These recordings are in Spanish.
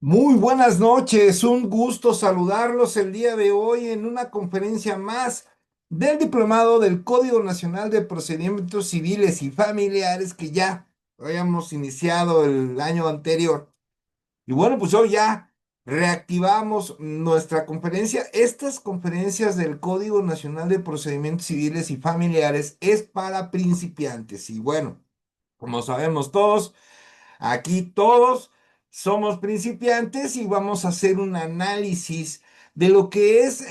Muy buenas noches, un gusto saludarlos el día de hoy en una conferencia más del Diplomado del Código Nacional de Procedimientos Civiles y Familiares que ya habíamos iniciado el año anterior. Y bueno, pues hoy ya reactivamos nuestra conferencia. Estas conferencias del Código Nacional de Procedimientos Civiles y Familiares es para principiantes. Y bueno, como sabemos todos, aquí todos somos principiantes y vamos a hacer un análisis de lo que es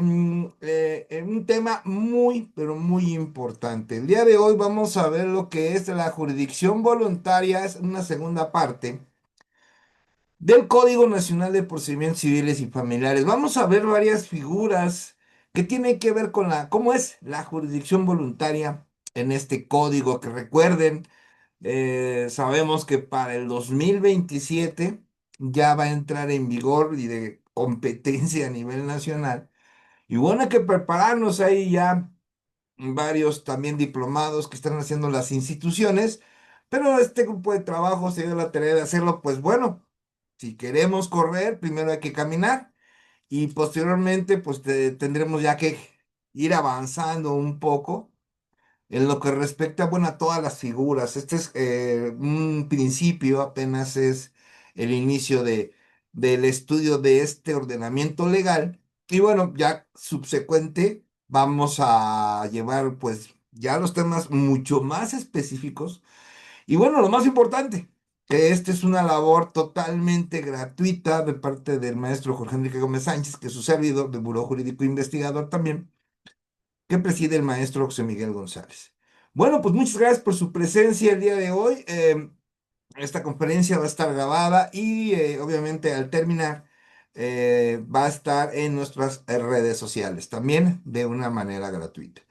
un tema muy, pero muy importante. El día de hoy vamos a ver lo que es la jurisdicción voluntaria, es una segunda parte del Código Nacional de Procedimientos Civiles y Familiares. Vamos a ver varias figuras que tienen que ver con cómo es la jurisdicción voluntaria en este código, que recuerden. Sabemos que para el 2027 ya va a entrar en vigor y de competencia a nivel nacional. Y bueno, hay que prepararnos ahí ya varios también diplomados que están haciendo las instituciones, pero este grupo de trabajo se dio la tarea de hacerlo, pues bueno, si queremos correr, primero hay que caminar y posteriormente pues tendremos ya que ir avanzando un poco en lo que respecta, bueno, a todas las figuras. Este es un principio, apenas es el inicio del estudio de este ordenamiento legal. Y bueno, ya subsecuente vamos a llevar pues ya los temas mucho más específicos. Y bueno, lo más importante, que esta es una labor totalmente gratuita de parte del maestro Jorge Enrique Gómez Sánchez, que es su servidor de Buró Jurídico Investigador también, que preside el maestro José Miguel González. Bueno, pues muchas gracias por su presencia el día de hoy. Esta conferencia va a estar grabada y obviamente al terminar va a estar en nuestras redes sociales también de una manera gratuita.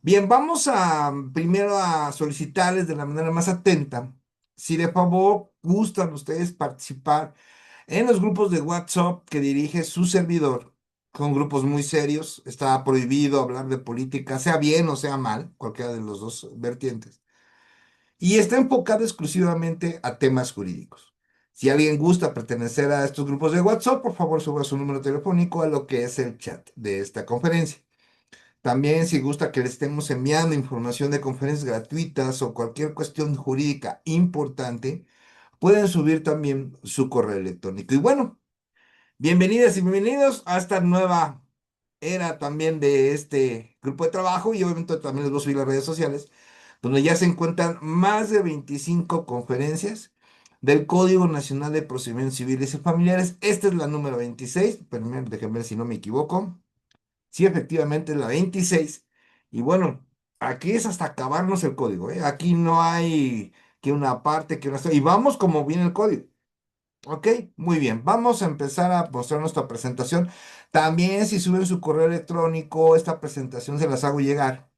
Bien, vamos a primero a solicitarles de la manera más atenta si de favor gustan ustedes participar en los grupos de WhatsApp que dirige su servidor. Son grupos muy serios, está prohibido hablar de política, sea bien o sea mal, cualquiera de los dos vertientes. Y está enfocado exclusivamente a temas jurídicos. Si alguien gusta pertenecer a estos grupos de WhatsApp, por favor suba su número telefónico a lo que es el chat de esta conferencia. También si gusta que le estemos enviando información de conferencias gratuitas o cualquier cuestión jurídica importante, pueden subir también su correo electrónico. Y bueno, bienvenidas y bienvenidos a esta nueva era también de este grupo de trabajo y obviamente también les voy a subir las redes sociales, donde ya se encuentran más de 25 conferencias del Código Nacional de Procedimientos Civiles y Familiares. Esta es la número 26, primero déjenme ver si no me equivoco. Sí, efectivamente es la 26. Y bueno, aquí es hasta acabarnos el código, ¿eh? Aquí no hay que una parte, que una... Y vamos como viene el código. Ok, muy bien. Vamos a empezar a mostrar nuestra presentación. También si suben su correo electrónico, esta presentación se las hago llegar.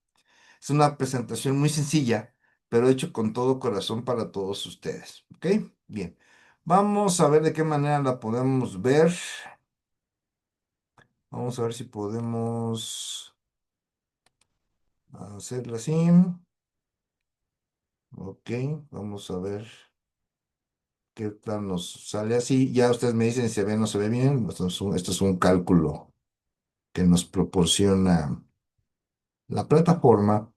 Es una presentación muy sencilla, pero hecho con todo corazón para todos ustedes. Ok, bien. Vamos a ver de qué manera la podemos ver. Vamos a ver si podemos hacerla así. Ok, vamos a ver qué tal nos sale así. Ya ustedes me dicen si se ve o no se ve bien. Esto es un cálculo que nos proporciona la plataforma.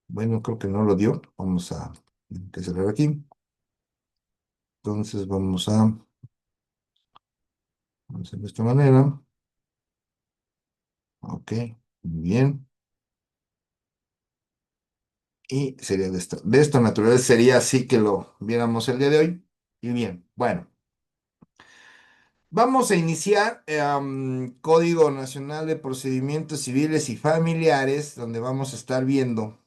Bueno, creo que no lo dio. Vamos a cerrar aquí. Entonces vamos a hacer de esta manera. Ok, muy bien. Y sería de esta naturaleza sería así que lo viéramos el día de hoy. Y bien, bueno, vamos a iniciar Código Nacional de Procedimientos Civiles y Familiares, donde vamos a estar viendo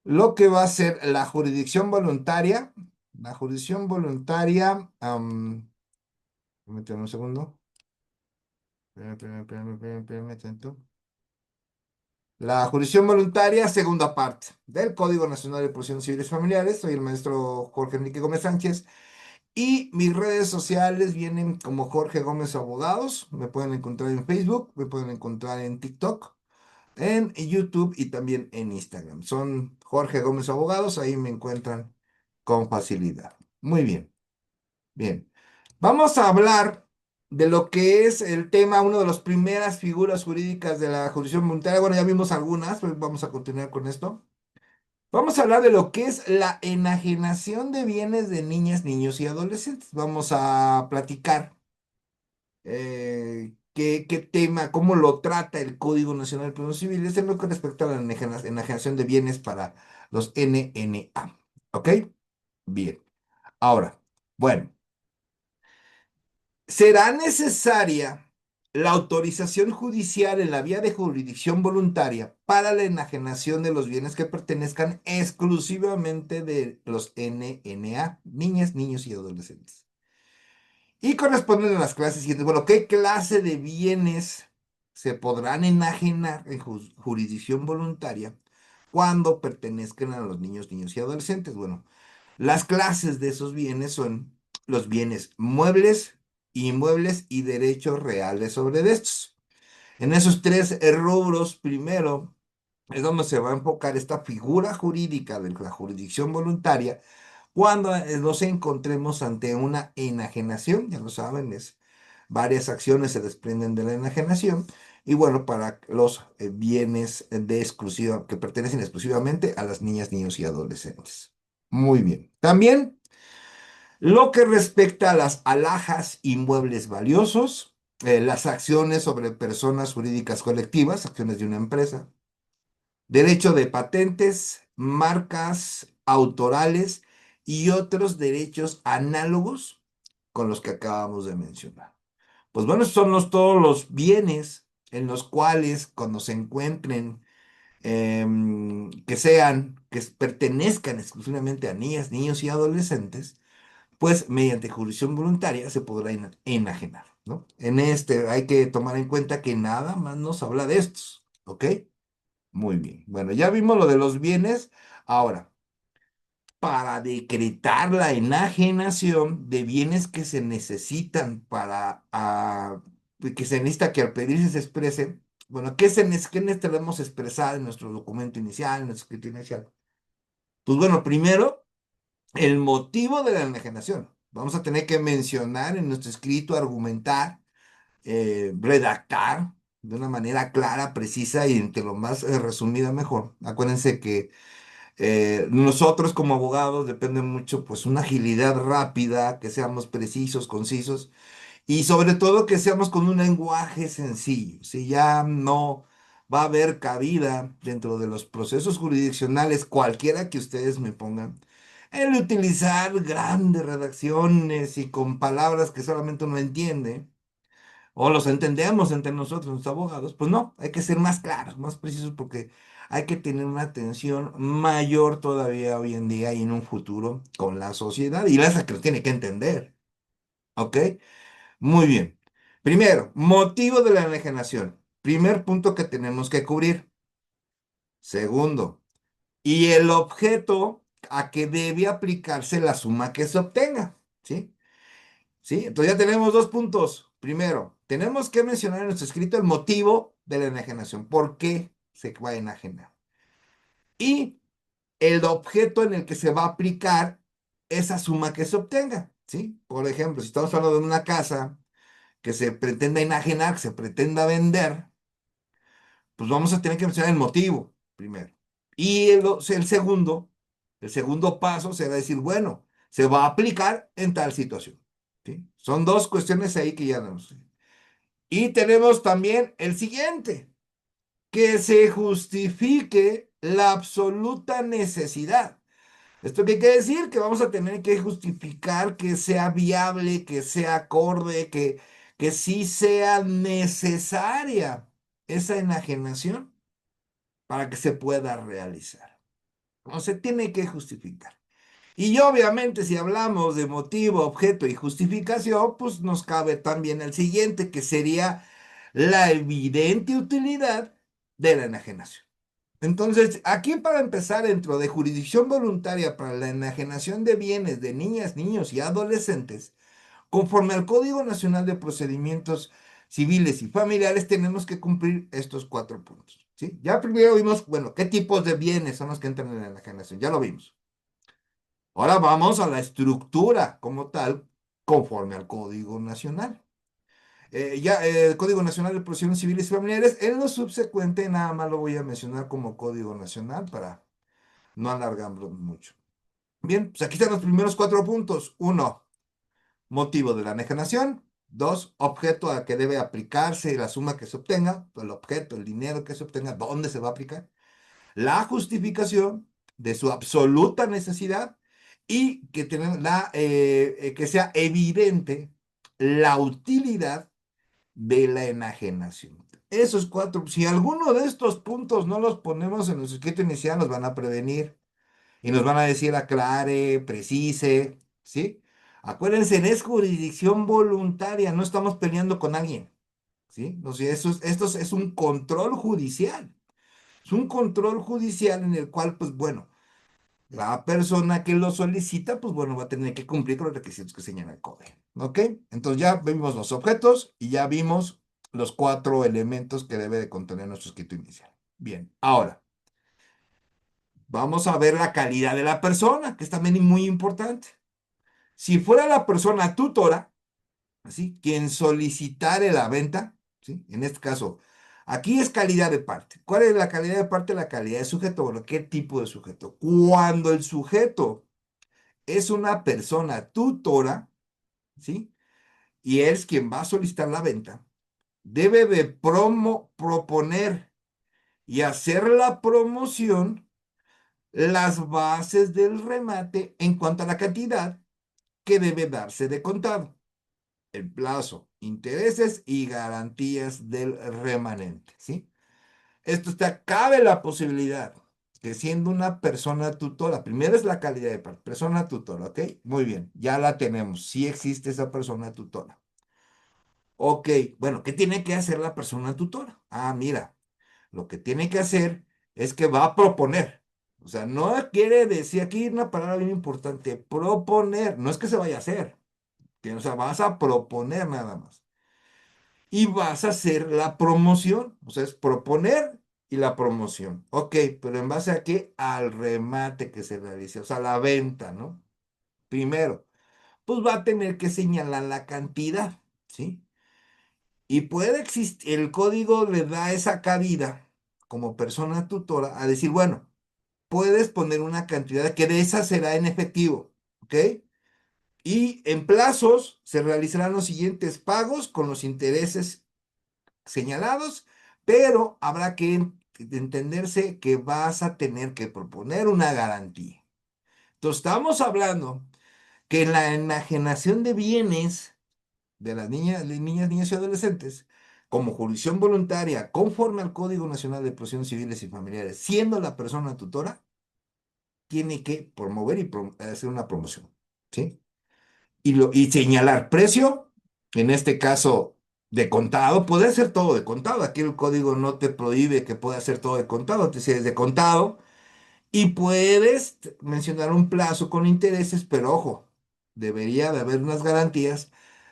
lo que va a ser la jurisdicción voluntaria. La jurisdicción voluntaria, permítame un segundo. Espérame tanto. La jurisdicción voluntaria, segunda parte del Código Nacional de Procedimientos Civiles y Familiares. Soy el maestro Jorge Enrique Gómez Sánchez y mis redes sociales vienen como Jorge Gómez Abogados. Me pueden encontrar en Facebook, me pueden encontrar en TikTok. en YouTube y también en Instagram. Son Jorge Gómez Abogados, ahí me encuentran con facilidad. Muy bien, bien. Vamos a hablar de lo que es el tema, una de las primeras figuras jurídicas de la jurisdicción voluntaria. Bueno, ya vimos algunas, pero vamos a continuar con esto. Vamos a hablar de lo que es la enajenación de bienes de niñas, niños y adolescentes. Vamos a platicar qué tema, cómo lo trata el Código Nacional de Procesos Civiles en lo que respecta a la enajenación de bienes para los NNA. ¿Ok? Bien. Ahora, bueno, será necesaria la autorización judicial en la vía de jurisdicción voluntaria para la enajenación de los bienes que pertenezcan exclusivamente de los NNA, niñas, niños y adolescentes. Y corresponden a las clases siguientes. Bueno, ¿qué clase de bienes se podrán enajenar en jurisdicción voluntaria cuando pertenezcan a los niños, niños y adolescentes? Bueno, las clases de esos bienes son los bienes muebles, inmuebles y derechos reales sobre estos. En esos tres rubros, primero, es donde se va a enfocar esta figura jurídica de la jurisdicción voluntaria cuando nos encontremos ante una enajenación. Ya lo saben, varias acciones se desprenden de la enajenación. Y bueno, para los bienes de exclusiva, que pertenecen exclusivamente a las niñas, niños y adolescentes. Muy bien. También lo que respecta a las alhajas inmuebles valiosos, las acciones sobre personas jurídicas colectivas, acciones de una empresa, derecho de patentes, marcas autorales y otros derechos análogos con los que acabamos de mencionar. Pues bueno, son todos los bienes en los cuales cuando se encuentren, que pertenezcan exclusivamente a niñas, niños y adolescentes, pues mediante jurisdicción voluntaria se podrá enajenar, ¿no? En este hay que tomar en cuenta que nada más nos habla de estos, ¿ok? Muy bien. Bueno, ya vimos lo de los bienes. Ahora, para decretar la enajenación de bienes que se necesitan que se necesita que al pedirse se exprese, bueno, ¿qué necesitamos expresar en nuestro documento inicial, en nuestro escrito inicial? Pues bueno, primero, el motivo de la enajenación. Vamos a tener que mencionar en nuestro escrito, argumentar, redactar de una manera clara, precisa y entre lo más resumida mejor. Acuérdense que nosotros como abogados depende mucho, pues, una agilidad rápida, que seamos precisos, concisos y sobre todo que seamos con un lenguaje sencillo. Si ya no va a haber cabida dentro de los procesos jurisdiccionales, cualquiera que ustedes me pongan, el utilizar grandes redacciones y con palabras que solamente uno entiende o los entendemos entre nosotros, los abogados, pues no, hay que ser más claros, más precisos, porque hay que tener una atención mayor todavía hoy en día y en un futuro con la sociedad y la que lo tiene que entender, ¿ok? Muy bien. Primero, motivo de la enajenación. Primer punto que tenemos que cubrir. Segundo, y el objeto a que debe aplicarse la suma que se obtenga, ¿sí? ¿Sí? Entonces ya tenemos dos puntos. Primero, tenemos que mencionar en nuestro escrito el motivo de la enajenación. ¿Por qué se va a enajenar? Y el objeto en el que se va a aplicar esa suma que se obtenga. ¿Sí? Por ejemplo, si estamos hablando de una casa que se pretenda enajenar, que se pretenda vender, pues vamos a tener que mencionar el motivo primero. Y el segundo paso será decir, bueno, se va a aplicar en tal situación. ¿Sí? Son dos cuestiones ahí que ya no. Y tenemos también el siguiente, que se justifique la absoluta necesidad. ¿Esto qué quiere decir? Que vamos a tener que justificar que sea viable, que sea acorde, que sí sea necesaria esa enajenación para que se pueda realizar. No se tiene que justificar. Y obviamente si hablamos de motivo, objeto y justificación, pues nos cabe también el siguiente, que sería la evidente utilidad de la enajenación. Entonces, aquí para empezar, dentro de jurisdicción voluntaria para la enajenación de bienes de niñas, niños y adolescentes, conforme al Código Nacional de Procedimientos Civiles y Familiares, tenemos que cumplir estos cuatro puntos. ¿sí? Ya primero vimos, bueno, qué tipos de bienes son los que entran en la enajenación, ya lo vimos. Ahora vamos a la estructura como tal, conforme al Código Nacional. El Código Nacional de Procedimientos Civiles y Familiares, en lo subsecuente nada más lo voy a mencionar como Código Nacional para no alargarlo mucho. Bien, pues aquí están los primeros cuatro puntos. Uno, motivo de la enajenación. Dos, objeto a que debe aplicarse la suma que se obtenga, el objeto, el dinero que se obtenga, dónde se va a aplicar. La justificación de su absoluta necesidad y que sea evidente la utilidad de la enajenación. Esos cuatro, si alguno de estos puntos no los ponemos en nuestro escrito inicial, nos van a prevenir y nos van a decir aclare, precise, ¿sí? Acuérdense, es jurisdicción voluntaria, no estamos peleando con alguien, ¿sí? O sea, esto es un control judicial. Es un control judicial en el cual, pues bueno, la persona que lo solicita, pues bueno, va a tener que cumplir con los requisitos que señala el código. ¿Ok? Entonces ya vimos los objetos y ya vimos los cuatro elementos que debe de contener nuestro escrito inicial. Bien, ahora vamos a ver la calidad de la persona, que es también muy importante. Si fuera la persona tutora, ¿sí? Quien solicitare la venta, ¿sí? En este caso, aquí es calidad de parte. ¿Cuál es la calidad de parte? La calidad de sujeto. Bueno, ¿qué tipo de sujeto? Cuando el sujeto es una persona tutora, ¿sí? Y es quien va a solicitar la venta, debe de proponer y hacer la promoción, las bases del remate en cuanto a la cantidad que debe darse de contado, el plazo, intereses y garantías del remanente, ¿sí? Esto está, cabe la posibilidad que siendo una persona tutora, primero es la calidad de persona tutora, ¿ok? Muy bien, ya la tenemos, sí existe esa persona tutora. Ok, bueno, ¿qué tiene que hacer la persona tutora? Ah, mira, lo que tiene que hacer es que va a proponer. O sea, no quiere decir, aquí una palabra bien importante, proponer, no es que se vaya a hacer, o sea, vas a proponer nada más. Y vas a hacer la promoción, o sea, es proponer y la promoción. Ok, pero ¿en base a qué? Al remate que se realice, o sea, la venta, ¿no? Primero, pues va a tener que señalar la cantidad, ¿sí? Y puede existir, el código le da esa cabida como persona tutora a decir, bueno, puedes poner una cantidad que de esa será en efectivo, ¿ok? Y en plazos se realizarán los siguientes pagos con los intereses señalados, pero habrá que entenderse que vas a tener que proponer una garantía. Entonces, estamos hablando que en la enajenación de bienes de las niñas, niños y adolescentes, como jurisdicción voluntaria, conforme al Código Nacional de Procedimientos Civiles y Familiares, siendo la persona tutora, tiene que promover y hacer una promoción, ¿sí? Y señalar precio, en este caso de contado, puede ser todo de contado. Aquí el código no te prohíbe que pueda ser todo de contado, te dice es de contado y puedes mencionar un plazo con intereses, pero ojo, debería de haber unas garantías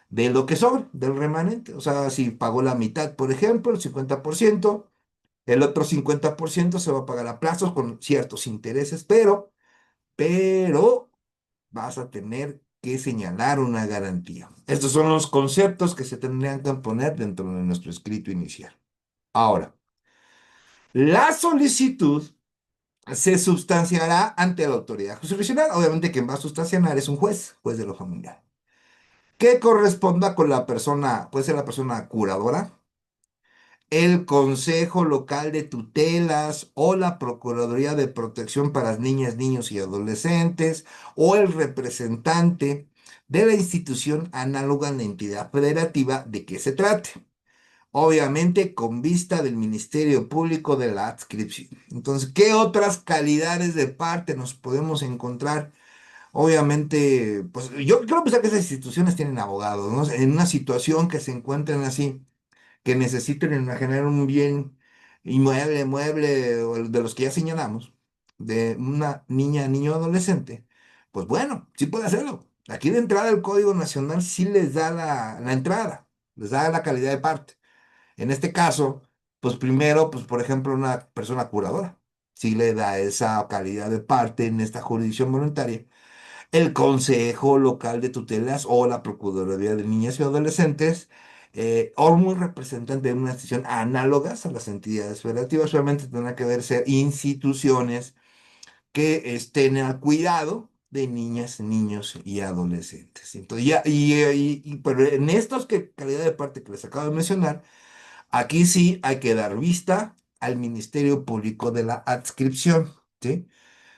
de lo que son, del remanente. O sea, si pagó la mitad, por ejemplo, el 50%, el otro 50% se va a pagar a plazos con ciertos intereses, pero vas a tener que señalar una garantía. Estos son los conceptos que se tendrían que poner dentro de nuestro escrito inicial. Ahora, la solicitud se sustanciará ante la autoridad jurisdiccional. Obviamente quien va a sustanciar es un juez, juez de lo familiar, que corresponda con la persona, puede ser la persona curadora, el Consejo Local de Tutelas o la Procuraduría de Protección para Niñas, Niños y Adolescentes o el representante de la institución análoga en la entidad federativa de que se trate. Obviamente con vista del Ministerio Público de la adscripción. Entonces, ¿qué otras calidades de parte nos podemos encontrar? Obviamente, pues yo creo pensar que esas instituciones tienen abogados, ¿no? En una situación que se encuentren así que necesiten generar un bien inmueble, mueble, o de los que ya señalamos, de una niña, niño, adolescente, pues bueno, sí puede hacerlo. Aquí de entrada el Código Nacional sí les da la entrada, les da la calidad de parte. En este caso, pues primero, pues por ejemplo, una persona curadora, sí le da esa calidad de parte en esta jurisdicción voluntaria. El Consejo Local de Tutelas o la Procuraduría de Niñas y Adolescentes, o un representante de una institución análogas a las entidades federativas, solamente tendrán que ver ser instituciones que estén al cuidado de niñas, niños y adolescentes. Entonces, ya, pero en estos que calidad de parte que les acabo de mencionar, aquí sí hay que dar vista al Ministerio Público de la Adscripción, ¿sí?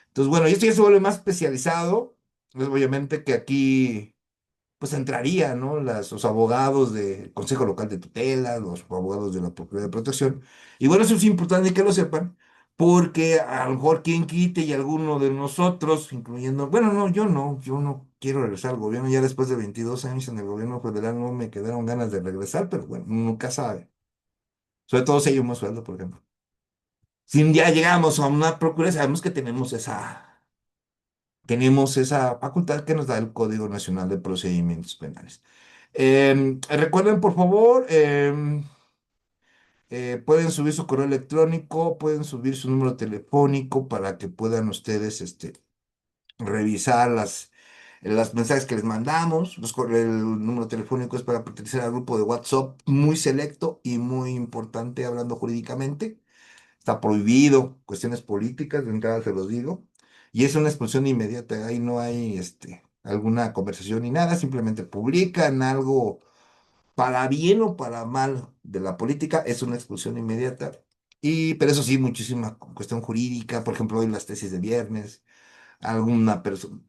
Entonces, bueno, y esto ya se vuelve más especializado. Pues, obviamente que aquí pues entraría, ¿no? Los abogados del Consejo Local de Tutela, los abogados de la Procuraduría de Protección. Y bueno, eso es importante que lo sepan, porque a lo mejor quien quite y alguno de nosotros, incluyendo, bueno, no, yo no quiero regresar al gobierno, ya después de 22 años en el gobierno federal no me quedaron ganas de regresar, pero bueno, nunca sabe. Sobre todo si hay un buen sueldo, por ejemplo. Si un día llegamos a una procuraduría, sabemos que tenemos esa facultad que nos da el Código Nacional de Procedimientos Penales. Recuerden, por favor, pueden subir su correo electrónico, pueden subir su número telefónico para que puedan ustedes revisar las mensajes que les mandamos. El número telefónico es para pertenecer al grupo de WhatsApp muy selecto y muy importante hablando jurídicamente. Está prohibido, cuestiones políticas, de entrada se los digo. Y es una expulsión inmediata, ahí no hay alguna conversación ni nada, simplemente publican algo para bien o para mal de la política, es una expulsión inmediata. Pero eso sí, muchísima cuestión jurídica, por ejemplo, hoy las tesis de viernes, alguna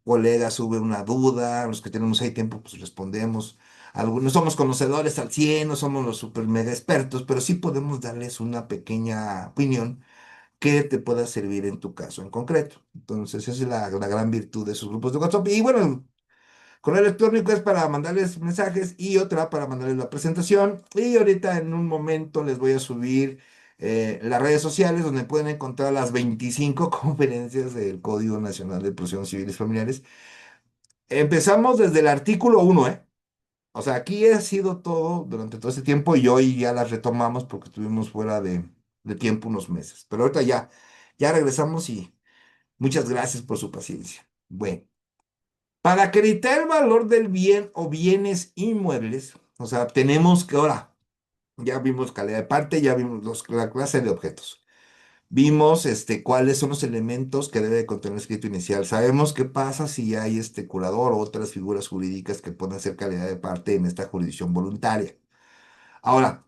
colega sube una duda, los que tenemos ahí tiempo, pues respondemos. Algunos somos conocedores al 100, no somos los super mega expertos, pero sí podemos darles una pequeña opinión que te pueda servir en tu caso en concreto. Entonces, esa es la gran virtud de esos grupos de WhatsApp. Y bueno, correo electrónico es para mandarles mensajes y otra para mandarles la presentación. Y ahorita en un momento les voy a subir las redes sociales donde pueden encontrar las 25 conferencias del Código Nacional de Procedimientos Civiles y Familiares. Empezamos desde el artículo 1, ¿eh? O sea, aquí ha sido todo durante todo ese tiempo y hoy ya las retomamos porque estuvimos fuera de tiempo unos meses. Pero ahorita ya regresamos y muchas gracias por su paciencia. Bueno. Para acreditar el valor del bien o bienes inmuebles, o sea, tenemos que ahora, ya vimos calidad de parte, ya vimos la clase de objetos. Vimos cuáles son los elementos que debe de contener el escrito inicial. Sabemos qué pasa si hay curador o otras figuras jurídicas que pueden hacer calidad de parte en esta jurisdicción voluntaria. Ahora,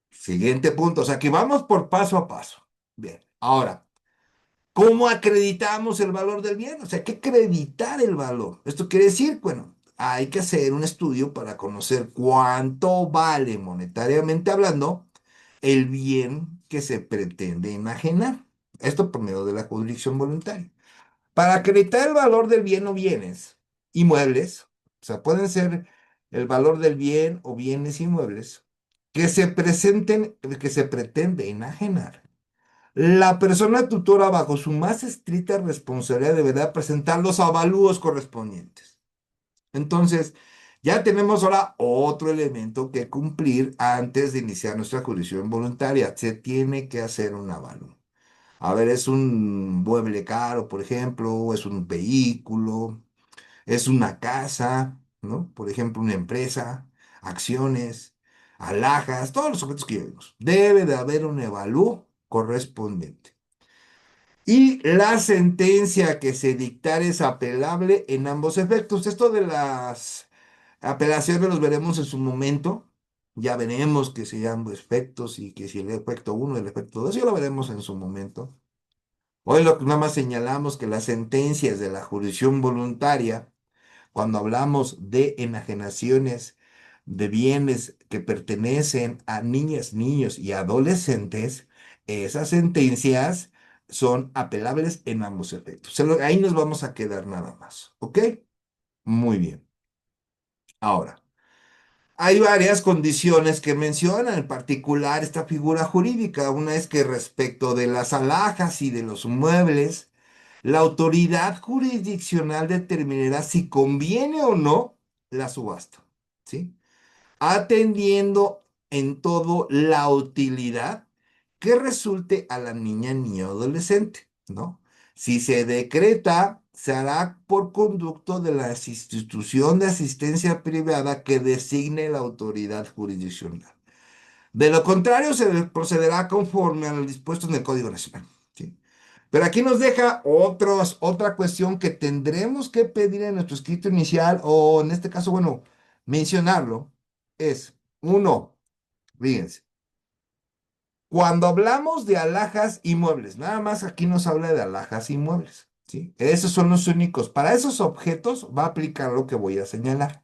siguiente punto, o sea, que vamos por paso a paso. Bien, ahora, ¿cómo acreditamos el valor del bien? O sea, hay que acreditar el valor. Esto quiere decir, bueno, hay que hacer un estudio para conocer cuánto vale monetariamente hablando el bien que se pretende enajenar. Esto por medio de la jurisdicción voluntaria. Para acreditar el valor del bien o bienes inmuebles, o sea, pueden ser el valor del bien o bienes inmuebles que se pretende enajenar. La persona tutora, bajo su más estricta responsabilidad, deberá presentar los avalúos correspondientes. Entonces, ya tenemos ahora otro elemento que cumplir antes de iniciar nuestra jurisdicción voluntaria. Se tiene que hacer un avalúo. A ver, es un mueble caro, por ejemplo, o es un vehículo, es una casa, ¿no? Por ejemplo, una empresa, acciones, alhajas, todos los objetos que llevemos. Debe de haber un avalúo correspondiente. Y la sentencia que se dictare es apelable en ambos efectos. Esto de las apelaciones los veremos en su momento. Ya veremos que si ambos efectos y que si el efecto uno y el efecto 2, ya lo veremos en su momento. Hoy lo que nada más señalamos que las sentencias de la jurisdicción voluntaria, cuando hablamos de enajenaciones de bienes que pertenecen a niñas, niños y adolescentes, esas sentencias son apelables en ambos efectos. Ahí nos vamos a quedar nada más, ¿ok? Muy bien. Ahora, hay varias condiciones que mencionan, en particular esta figura jurídica. Una es que respecto de las alhajas y de los muebles, la autoridad jurisdiccional determinará si conviene o no la subasta, ¿sí? Atendiendo en todo la utilidad que resulte a la niña, niño, adolescente, ¿no? Si se decreta, se hará por conducto de la institución de asistencia privada que designe la autoridad jurisdiccional. De lo contrario, se procederá conforme a lo dispuesto en el Código Nacional. ¿Sí? Pero aquí nos deja otra cuestión que tendremos que pedir en nuestro escrito inicial, o en este caso, bueno, mencionarlo, es, uno, fíjense, cuando hablamos de alhajas y muebles, nada más aquí nos habla de alhajas y muebles, ¿sí? Esos son los únicos. Para esos objetos va a aplicar lo que voy a señalar.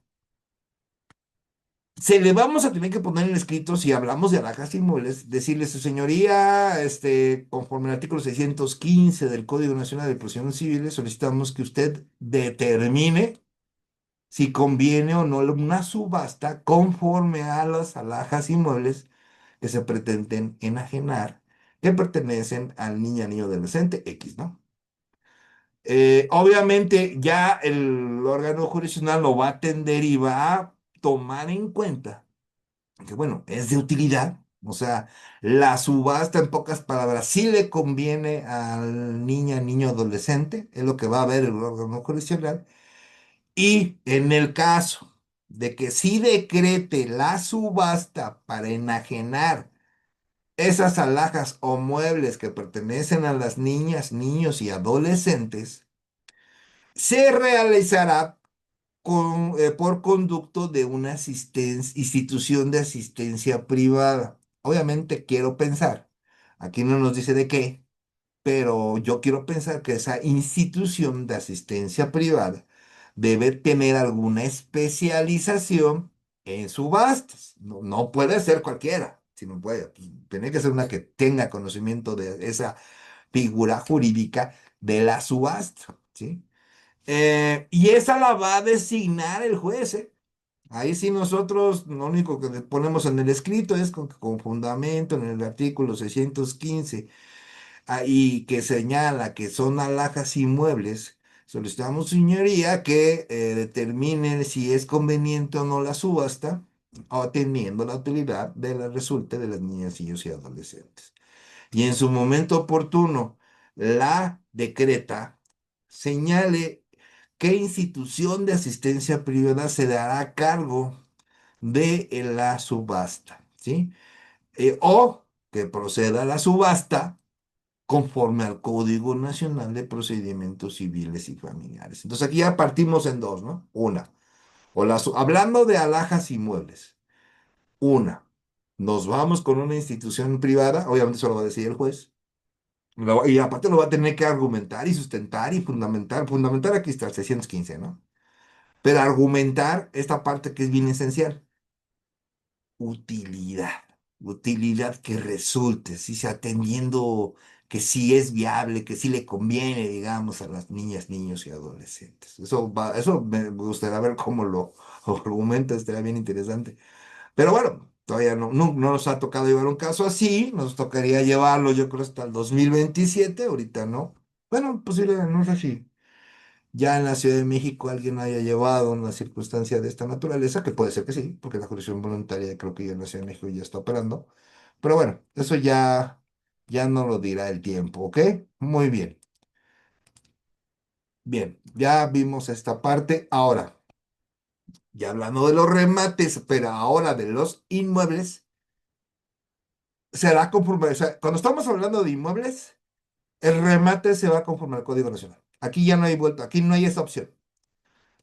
Se le vamos a tener que poner en escrito, si hablamos de alhajas inmuebles, decirle, su señoría, conforme al artículo 615 del Código Nacional de Procedimientos Civiles, solicitamos que usted determine si conviene o no una subasta conforme a las alhajas inmuebles que se pretenden enajenar, que pertenecen al niña, niño, adolescente X, ¿no? Obviamente ya el órgano jurisdiccional lo va a atender y va a tomar en cuenta que bueno, es de utilidad. O sea, la subasta, en pocas palabras, sí le conviene al niña, niño, adolescente, es lo que va a ver el órgano jurisdiccional. Y en el caso de que sí decrete la subasta para enajenar esas alhajas o muebles que pertenecen a las niñas, niños y adolescentes, se realizará por conducto de una institución de asistencia privada. Obviamente quiero pensar, aquí no nos dice de qué, pero yo quiero pensar que esa institución de asistencia privada debe tener alguna especialización en subastas. No, no puede ser cualquiera, si no puede, pues, tiene que ser una que tenga conocimiento de esa figura jurídica de la subasta, ¿sí? Y esa la va a designar el juez, ¿eh? Ahí sí nosotros lo único que le ponemos en el escrito es con fundamento en el artículo 615 y que señala que son alhajas inmuebles. Solicitamos, señoría, que determine si es conveniente o no la subasta, atendiendo la utilidad de la resulte de las niñas, niños y adolescentes. Y en su momento oportuno, la decreta señale qué institución de asistencia privada se dará a cargo de la subasta, ¿sí? O que proceda la subasta conforme al Código Nacional de Procedimientos Civiles y Familiares. Entonces aquí ya partimos en dos, ¿no? Una, hablando de alhajas y muebles, una, nos vamos con una institución privada, obviamente eso lo va a decir el juez, y aparte lo va a tener que argumentar y sustentar y fundamentar. Fundamentar aquí está el 615, ¿no? Pero argumentar esta parte que es bien esencial. Utilidad. Utilidad que resulte, si se atendiendo que sí es viable, que sí le conviene, digamos, a las niñas, niños y adolescentes. Eso me gustaría ver cómo lo argumenta, estaría bien interesante. Pero bueno, todavía no nos ha tocado llevar un caso así, nos tocaría llevarlo yo creo hasta el 2027, ahorita no. Bueno, posible, no sé si ya en la Ciudad de México alguien haya llevado una circunstancia de esta naturaleza, que puede ser que sí, porque la jurisdicción voluntaria creo que ya en la Ciudad de México ya está operando. Pero bueno, eso ya no lo dirá el tiempo, ¿ok? Muy bien. Bien, ya vimos esta parte. Ahora, ya hablando de los remates, pero ahora de los inmuebles. Será conforme, o sea, cuando estamos hablando de inmuebles, el remate se va conforme al Código Nacional. Aquí ya no hay vuelta, aquí no hay esa opción.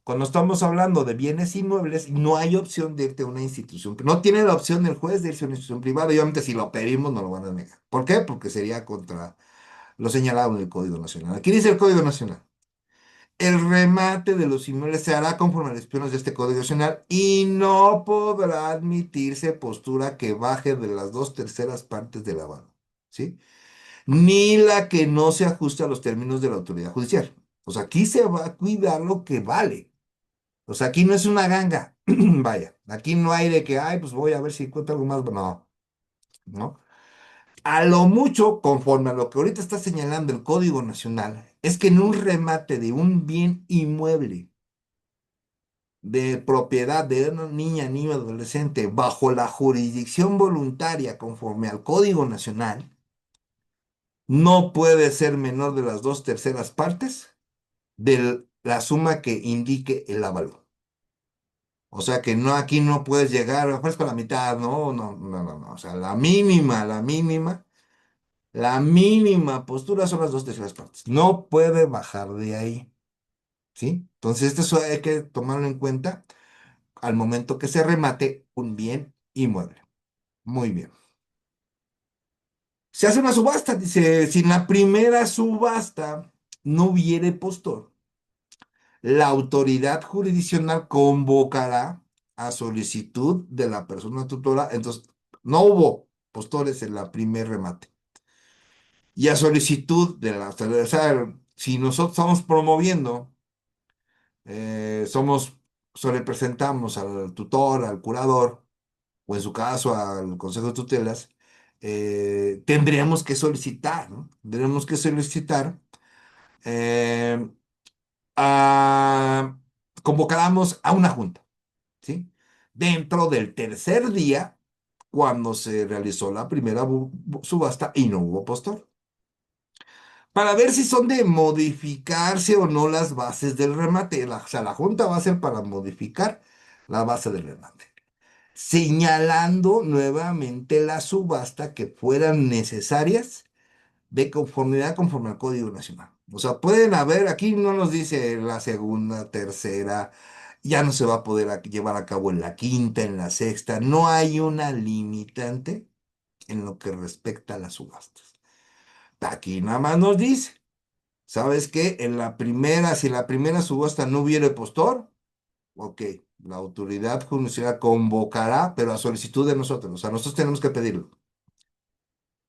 Cuando estamos hablando de bienes inmuebles, no hay opción de irte a una institución. No tiene la opción el juez de irse a una institución privada. Y obviamente, si lo pedimos, no lo van a negar. ¿Por qué? Porque sería contra lo señalado en el Código Nacional. Aquí dice el Código Nacional. El remate de los inmuebles se hará conforme a las disposiciones de este Código Nacional y no podrá admitirse postura que baje de las dos terceras partes del aval. ¿Sí? Ni la que no se ajuste a los términos de la autoridad judicial. O sea, aquí se va a cuidar lo que vale. O sea, aquí no es una ganga. Vaya, aquí no hay de que, ay, pues voy a ver si encuentro algo más. No, no. A lo mucho, conforme a lo que ahorita está señalando el Código Nacional, es que en un remate de un bien inmueble de propiedad de una niña, niño, adolescente, bajo la jurisdicción voluntaria conforme al Código Nacional, no puede ser menor de las dos terceras partes de la suma que indique el avalúo. O sea que no, aquí no puedes llegar, ofrezco la mitad, no, no, no, no, no. O sea, la mínima postura son las dos terceras partes. No puede bajar de ahí, ¿sí? Entonces, esto hay que tomarlo en cuenta al momento que se remate un bien inmueble. Muy bien. Se hace una subasta, dice, si en la primera subasta no hubiere postor, la autoridad jurisdiccional convocará a solicitud de la persona tutora. Entonces, no hubo postores en la primer remate. Y a solicitud de la, o sea, si nosotros estamos promoviendo, somos, representamos al tutor, al curador, o en su caso al Consejo de Tutelas, tendríamos que solicitar, ¿no? Tendríamos que solicitar, eh, a, convocáramos a una junta, ¿sí? Dentro del tercer día, cuando se realizó la primera subasta y no hubo postor, para ver si son de modificarse o no las bases del remate. O sea, la junta va a ser para modificar la base del remate, señalando nuevamente la subasta que fueran necesarias de conformidad conforme al Código Nacional. O sea, pueden haber, aquí no nos dice la segunda, tercera, ya no se va a poder llevar a cabo en la quinta, en la sexta, no hay una limitante en lo que respecta a las subastas. Aquí nada más nos dice, ¿sabes qué? En la primera, si la primera subasta no hubiere postor, ok, la autoridad judicial convocará, pero a solicitud de nosotros, o sea, nosotros tenemos que pedirlo.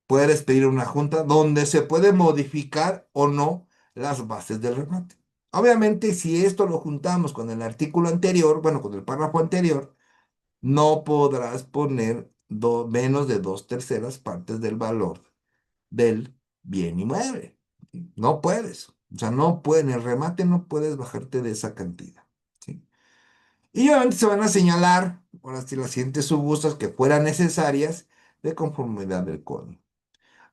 Puedes pedir una junta donde se puede modificar o no las bases del remate. Obviamente, si esto lo juntamos con el artículo anterior, bueno, con el párrafo anterior, no podrás poner menos de dos terceras partes del valor del bien inmueble. No puedes. O sea, no puedes, en el remate no puedes bajarte de esa cantidad. ¿Sí? Y obviamente se van a señalar, ahora sí, las siguientes subustas que fueran necesarias de conformidad del código.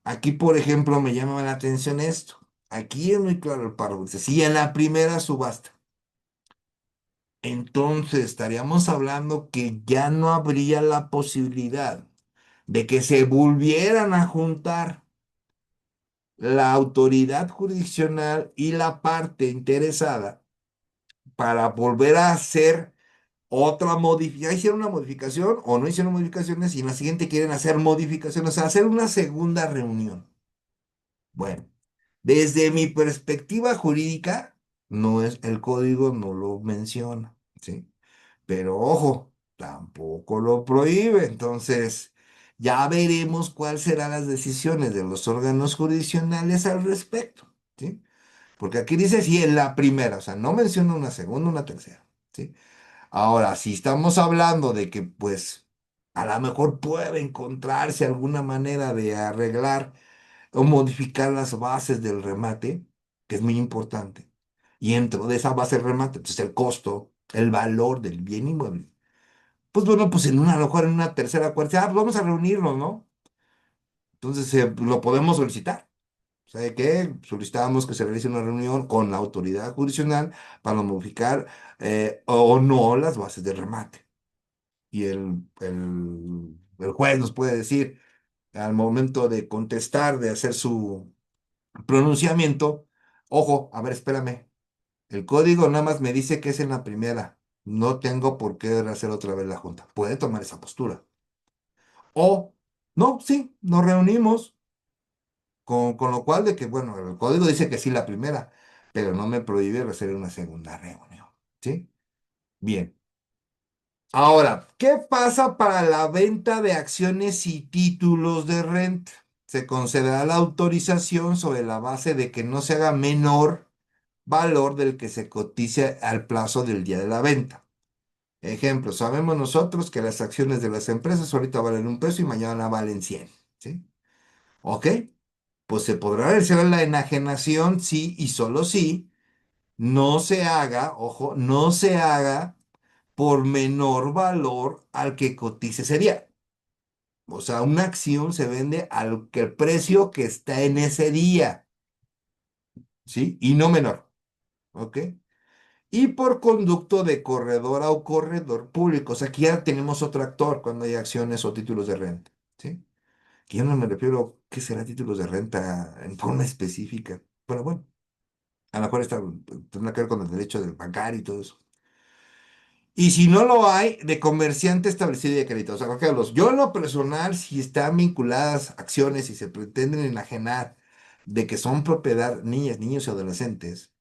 Aquí, por ejemplo, me llama la atención esto. Aquí es muy claro el párrafo. Dice, si en la primera subasta, entonces estaríamos hablando que ya no habría la posibilidad de que se volvieran a juntar la autoridad jurisdiccional y la parte interesada para volver a hacer otra modificación. Hicieron una modificación o no hicieron modificaciones y en la siguiente quieren hacer modificaciones, o sea, hacer una segunda reunión. Bueno, desde mi perspectiva jurídica, no es, el código no lo menciona, ¿sí? Pero ojo, tampoco lo prohíbe. Entonces, ya veremos cuáles serán las decisiones de los órganos jurisdiccionales al respecto, ¿sí? Porque aquí dice sí en la primera, o sea, no menciona una segunda, una tercera, ¿sí? Ahora, si estamos hablando de que, pues, a lo mejor puede encontrarse alguna manera de arreglar o modificar las bases del remate, que es muy importante. Y dentro de esa base del remate, pues el costo, el valor del bien inmueble. Pues bueno, pues en una, a lo mejor en una tercera, cuarta, pues vamos a reunirnos, ¿no? Entonces lo podemos solicitar. ¿Sabe qué? Solicitamos que se realice una reunión con la autoridad jurisdiccional para modificar o no las bases del remate. Y el juez nos puede decir al momento de contestar, de hacer su pronunciamiento, ojo, a ver, espérame. El código nada más me dice que es en la primera. No tengo por qué hacer otra vez la junta. Puede tomar esa postura. O, no, sí, nos reunimos. Con lo cual de que, bueno, el código dice que sí la primera, pero no me prohíbe hacer una segunda reunión. ¿Sí? Bien. Ahora, ¿qué pasa para la venta de acciones y títulos de renta? Se concederá la autorización sobre la base de que no se haga menor valor del que se cotice al plazo del día de la venta. Ejemplo, sabemos nosotros que las acciones de las empresas ahorita valen 1 peso y mañana valen 100. ¿Sí? ¿Ok? Pues se podrá realizar la enajenación sí y solo si no se haga, ojo, no se haga por menor valor al que cotice ese día. O sea, una acción se vende al que el precio que está en ese día, ¿sí? Y no menor, ¿ok? Y por conducto de corredora o corredor público. O sea, aquí ya tenemos otro actor cuando hay acciones o títulos de renta, ¿sí? Que yo no me refiero, ¿qué será títulos de renta en forma específica? Pero bueno, a lo mejor tendrá que ver con el derecho del bancario y todo eso. Y si no lo hay, de comerciante establecido y acreditado. O sea, cualquiera de los. Yo en lo personal, si están vinculadas acciones y se pretenden enajenar de que son propiedad niñas, niños y adolescentes,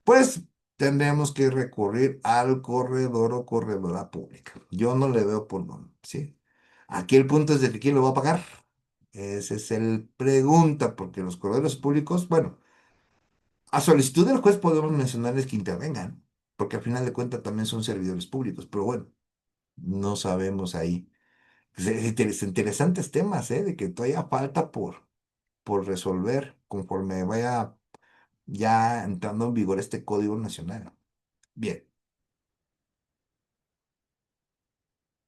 pues tendremos que recurrir al corredor o corredora pública. Yo no le veo por dónde, ¿sí? Aquí el punto es de que quién lo va a pagar. Ese es el pregunta, porque los corredores públicos, bueno, a solicitud del juez podemos mencionarles que intervengan, porque al final de cuentas también son servidores públicos, pero bueno, no sabemos ahí. Interesantes temas, ¿eh? De que todavía falta por resolver conforme vaya ya entrando en vigor este Código Nacional. Bien.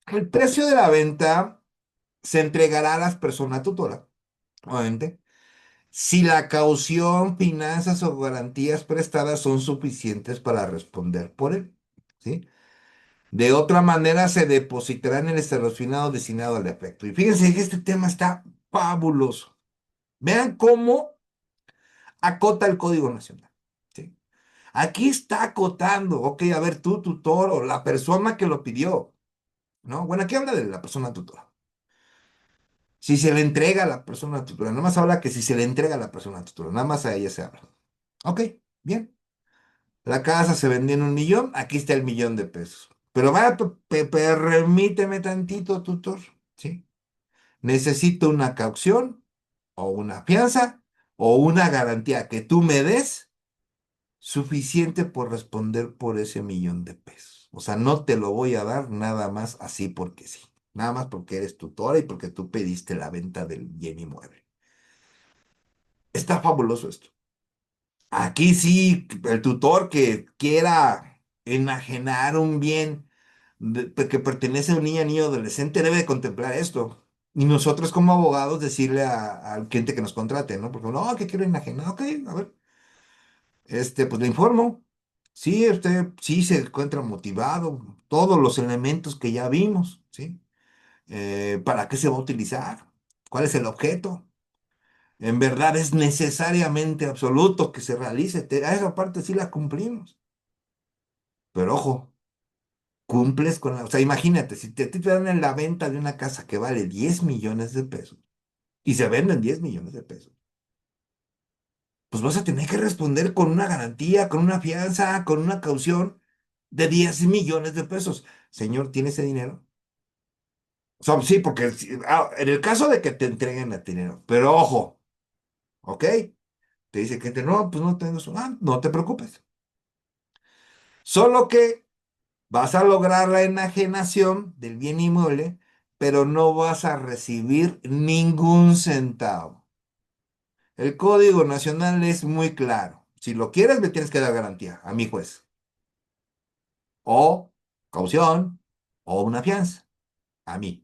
El precio de la venta se entregará a las personas tutoras, obviamente, si la caución, finanzas o garantías prestadas son suficientes para responder por él, ¿sí? De otra manera, se depositará en el establecimiento destinado al efecto. Y fíjense que este tema está fabuloso. Vean cómo acota el Código Nacional, ¿sí? Aquí está acotando, ok, a ver, tú, tutor, o la persona que lo pidió, ¿no? Bueno, aquí habla de la persona tutora. Si se le entrega a la persona tutora, nada más habla que si se le entrega a la persona tutora, nada más a ella se habla. Ok, bien. La casa se vendió en 1 millón, aquí está el 1 millón de pesos. Pero vaya, permíteme tantito, tutor, ¿sí? Necesito una caución o una fianza o una garantía que tú me des suficiente por responder por ese 1 millón de pesos. O sea, no te lo voy a dar nada más así porque sí. Nada más porque eres tutora y porque tú pediste la venta del bien inmueble. Está fabuloso esto. Aquí sí, el tutor que quiera enajenar un bien que pertenece a un niño, niño adolescente debe de contemplar esto. Y nosotros como abogados decirle al cliente que nos contrate, ¿no? Porque no, que quiero enajenar, ok, a ver, pues le informo. Sí, usted sí se encuentra motivado, todos los elementos que ya vimos, ¿sí? ¿Para qué se va a utilizar? ¿Cuál es el objeto? En verdad es necesariamente absoluto que se realice. A esa parte sí la cumplimos. Pero ojo, cumples con la. O sea, imagínate, si te dan en la venta de una casa que vale 10 millones de pesos y se venden 10 millones de pesos, pues vas a tener que responder con una garantía, con una fianza, con una caución de 10 millones de pesos. Señor, ¿tiene ese dinero? O sea, sí, porque en el caso de que te entreguen el dinero, pero ojo, ¿ok? Te dice que no, pues no tengo eso. Ah, no te preocupes. Solo que vas a lograr la enajenación del bien inmueble, pero no vas a recibir ningún centavo. El Código Nacional es muy claro. Si lo quieres, me tienes que dar garantía a mi juez. O caución, o una fianza a mí.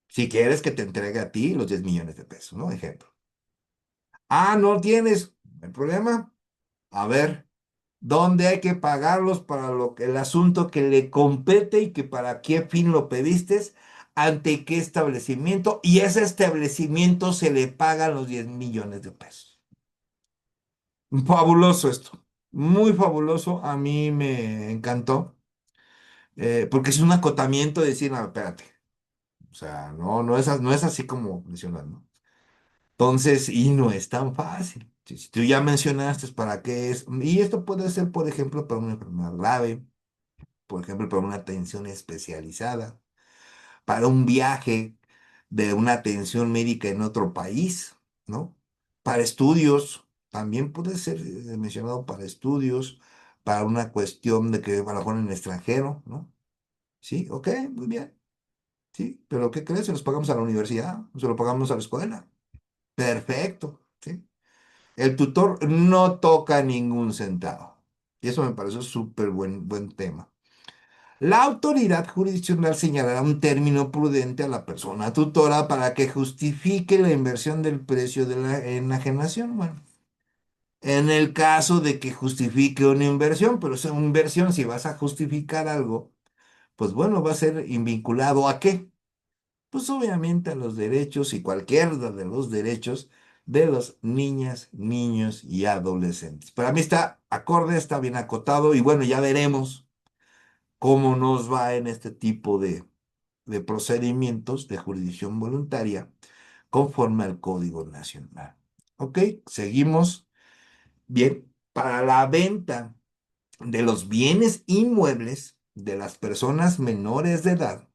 Si quieres que te entregue a ti los 10 millones de pesos, ¿no? Ejemplo. Ah, no tienes el problema. A ver, ¿dónde hay que pagarlos para el asunto que le compete y que para qué fin lo pediste? ¿Ante qué establecimiento? Y ese establecimiento se le pagan los 10 millones de pesos. Fabuloso esto. Muy fabuloso. A mí me encantó. Porque es un acotamiento de decir, no, espérate. O sea, no es así como mencionar, ¿no? Entonces, y no es tan fácil. Si tú ya mencionaste para qué es, y esto puede ser, por ejemplo, para una enfermedad grave, por ejemplo, para una atención especializada, para un viaje de una atención médica en otro país, ¿no? Para estudios, también puede ser mencionado para estudios, para una cuestión de que a lo mejor en el extranjero, ¿no? Sí, ok, muy bien, sí, pero ¿qué crees? Se los pagamos a la universidad, se lo pagamos a la escuela. Perfecto, ¿sí? El tutor no toca ningún centavo. Y eso me pareció súper buen tema. La autoridad jurisdiccional señalará un término prudente a la persona tutora para que justifique la inversión del precio de la enajenación. Bueno, en el caso de que justifique una inversión, pero esa inversión, si vas a justificar algo, pues bueno, va a ser vinculado ¿a qué? Pues obviamente a los derechos y cualquiera de los derechos de los niñas, niños y adolescentes. Para mí está acorde, está bien acotado y bueno, ya veremos cómo nos va en este tipo de procedimientos de jurisdicción voluntaria conforme al Código Nacional. ¿Ok? Seguimos. Bien, para la venta de los bienes inmuebles de las personas menores de edad,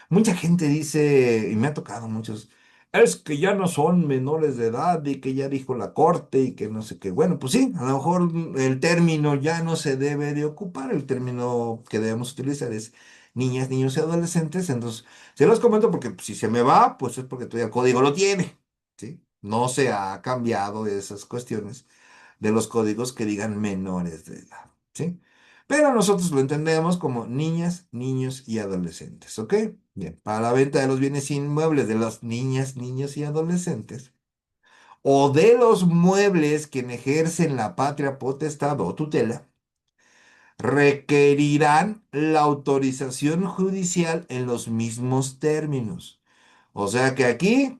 mucha gente dice, y me ha tocado muchos, es que ya no son menores de edad y que ya dijo la corte y que no sé qué. Bueno, pues sí, a lo mejor el término ya no se debe de ocupar, el término que debemos utilizar es niñas, niños y adolescentes. Entonces, se los comento porque si se me va, pues es porque todavía el código lo tiene, ¿sí? No se ha cambiado esas cuestiones de los códigos que digan menores de edad, ¿sí? Pero nosotros lo entendemos como niñas, niños y adolescentes, ¿ok? Bien, para la venta de los bienes inmuebles de las niñas, niños y adolescentes, o de los muebles que ejercen la patria potestad o tutela, requerirán la autorización judicial en los mismos términos. O sea que aquí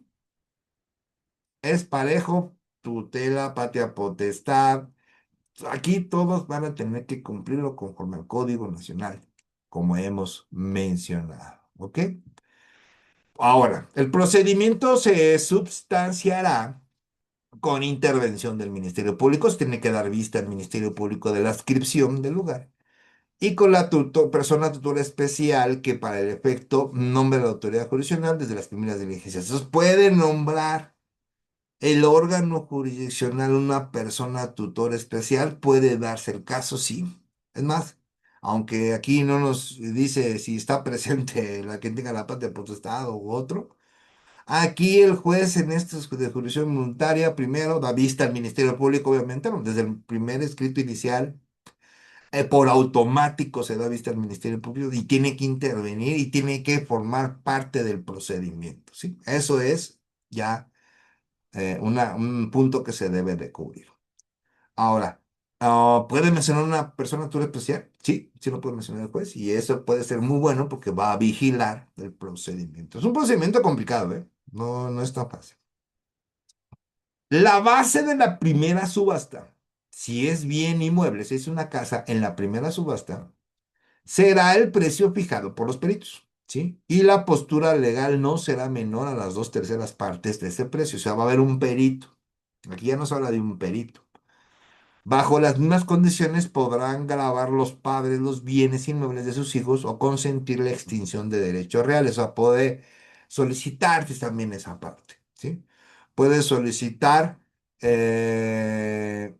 es parejo, tutela, patria potestad. Aquí todos van a tener que cumplirlo conforme al Código Nacional, como hemos mencionado. ¿Ok? Ahora, el procedimiento se substanciará con intervención del Ministerio Público. Se tiene que dar vista al Ministerio Público de la adscripción del lugar. Y con la persona tutora especial que para el efecto nombre la autoridad jurisdiccional desde las primeras diligencias. Entonces puede nombrar el órgano jurisdiccional, una persona tutora especial, puede darse el caso, sí. Es más, aunque aquí no nos dice si está presente la que tenga la patria potestad u otro, aquí el juez en estos de jurisdicción voluntaria primero da vista al Ministerio Público, obviamente, ¿no? Desde el primer escrito inicial, por automático se da vista al Ministerio Público y tiene que intervenir y tiene que formar parte del procedimiento, ¿sí? Eso es ya un punto que se debe de cubrir. Ahora, ¿puede mencionar una persona natural especial? Sí, sí lo puede mencionar el juez y eso puede ser muy bueno porque va a vigilar el procedimiento. Es un procedimiento complicado, ¿eh? No, no es tan fácil. La base de la primera subasta, si es bien inmueble, si es una casa en la primera subasta, será el precio fijado por los peritos, ¿sí? Y la postura legal no será menor a las dos terceras partes de ese precio. O sea, va a haber un perito. Aquí ya no se habla de un perito. Bajo las mismas condiciones podrán gravar los padres los bienes inmuebles de sus hijos o consentir la extinción de derechos reales. O sea, puede solicitarse también esa parte, ¿sí? Puede solicitar eh,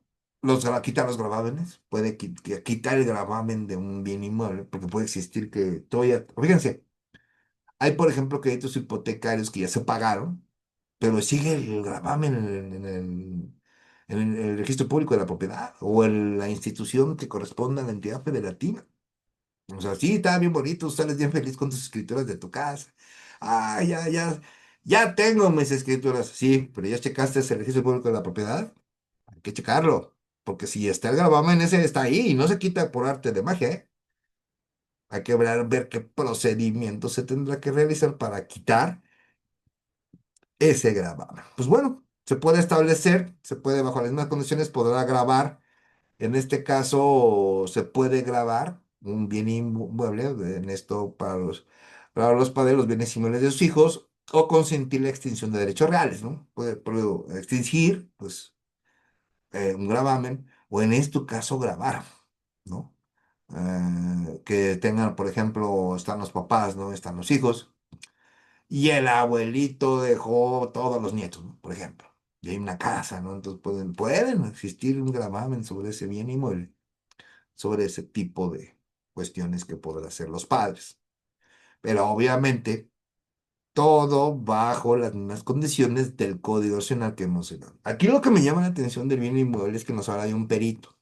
quitar los gravámenes, puede quitar el gravamen de un bien inmueble, porque puede existir que todavía, fíjense, hay por ejemplo créditos hipotecarios que ya se pagaron pero sigue el gravamen en el registro público de la propiedad o en la institución que corresponda a la entidad federativa. O sea, sí, está bien bonito, sales bien feliz con tus escrituras de tu casa. Ah, ya tengo mis escrituras. Sí, pero ya checaste ese registro público de la propiedad. Hay que checarlo, porque si está el gravamen, ese está ahí y no se quita por arte de magia, ¿eh? Hay que ver qué procedimiento se tendrá que realizar para quitar ese gravamen. Pues bueno, se puede establecer, se puede bajo las mismas condiciones, podrá grabar. En este caso, se puede grabar un bien inmueble, en esto para los padres, los bienes inmuebles de sus hijos, o consentir la extinción de derechos reales, ¿no? Puede extingir, pues, un gravamen, o en este caso, grabar, ¿no? Que tengan, por ejemplo, están los papás, ¿no? Están los hijos y el abuelito dejó todos los nietos, ¿no? Por ejemplo. Y hay una casa, ¿no? Entonces pueden existir un gravamen sobre ese bien inmueble, sobre ese tipo de cuestiones que podrán hacer los padres. Pero obviamente, todo bajo las mismas condiciones del Código Nacional que hemos mencionado. Aquí lo que me llama la atención del bien inmueble es que nos habla de un perito.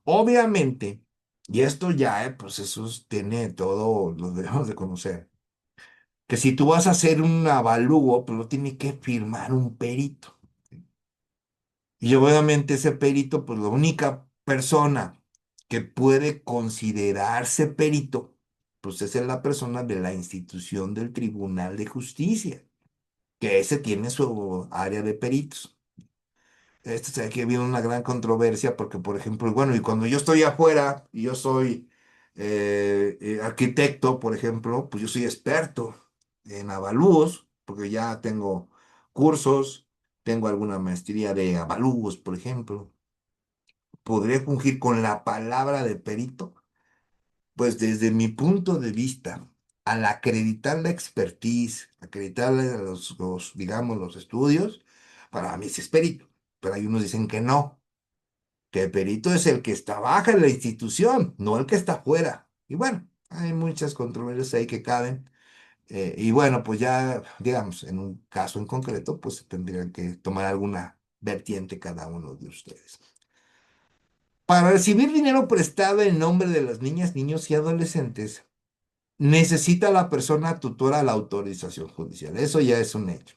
Obviamente, Y esto ya, pues eso tiene todo, lo debemos de conocer. Que si tú vas a hacer un avalúo, pues lo tiene que firmar un perito. Y obviamente ese perito, pues la única persona que puede considerarse perito, pues esa es la persona de la institución del Tribunal de Justicia, que ese tiene su área de peritos. Esto se que viene una gran controversia porque, por ejemplo, bueno, y cuando yo estoy afuera y yo soy arquitecto, por ejemplo, pues yo soy experto en avalúos, porque ya tengo cursos, tengo alguna maestría de avalúos, por ejemplo. Podría fungir con la palabra de perito, pues desde mi punto de vista, al acreditar la expertise, acreditar digamos, los estudios, para mí sí es perito, pero hay unos dicen que no, que el perito es el que trabaja en la institución, no el que está afuera. Y bueno, hay muchas controversias ahí que caben. Y bueno, pues ya, digamos, en un caso en concreto, pues tendrían que tomar alguna vertiente cada uno de ustedes. Para recibir dinero prestado en nombre de las niñas, niños y adolescentes, necesita la persona tutora la autorización judicial. Eso ya es un hecho.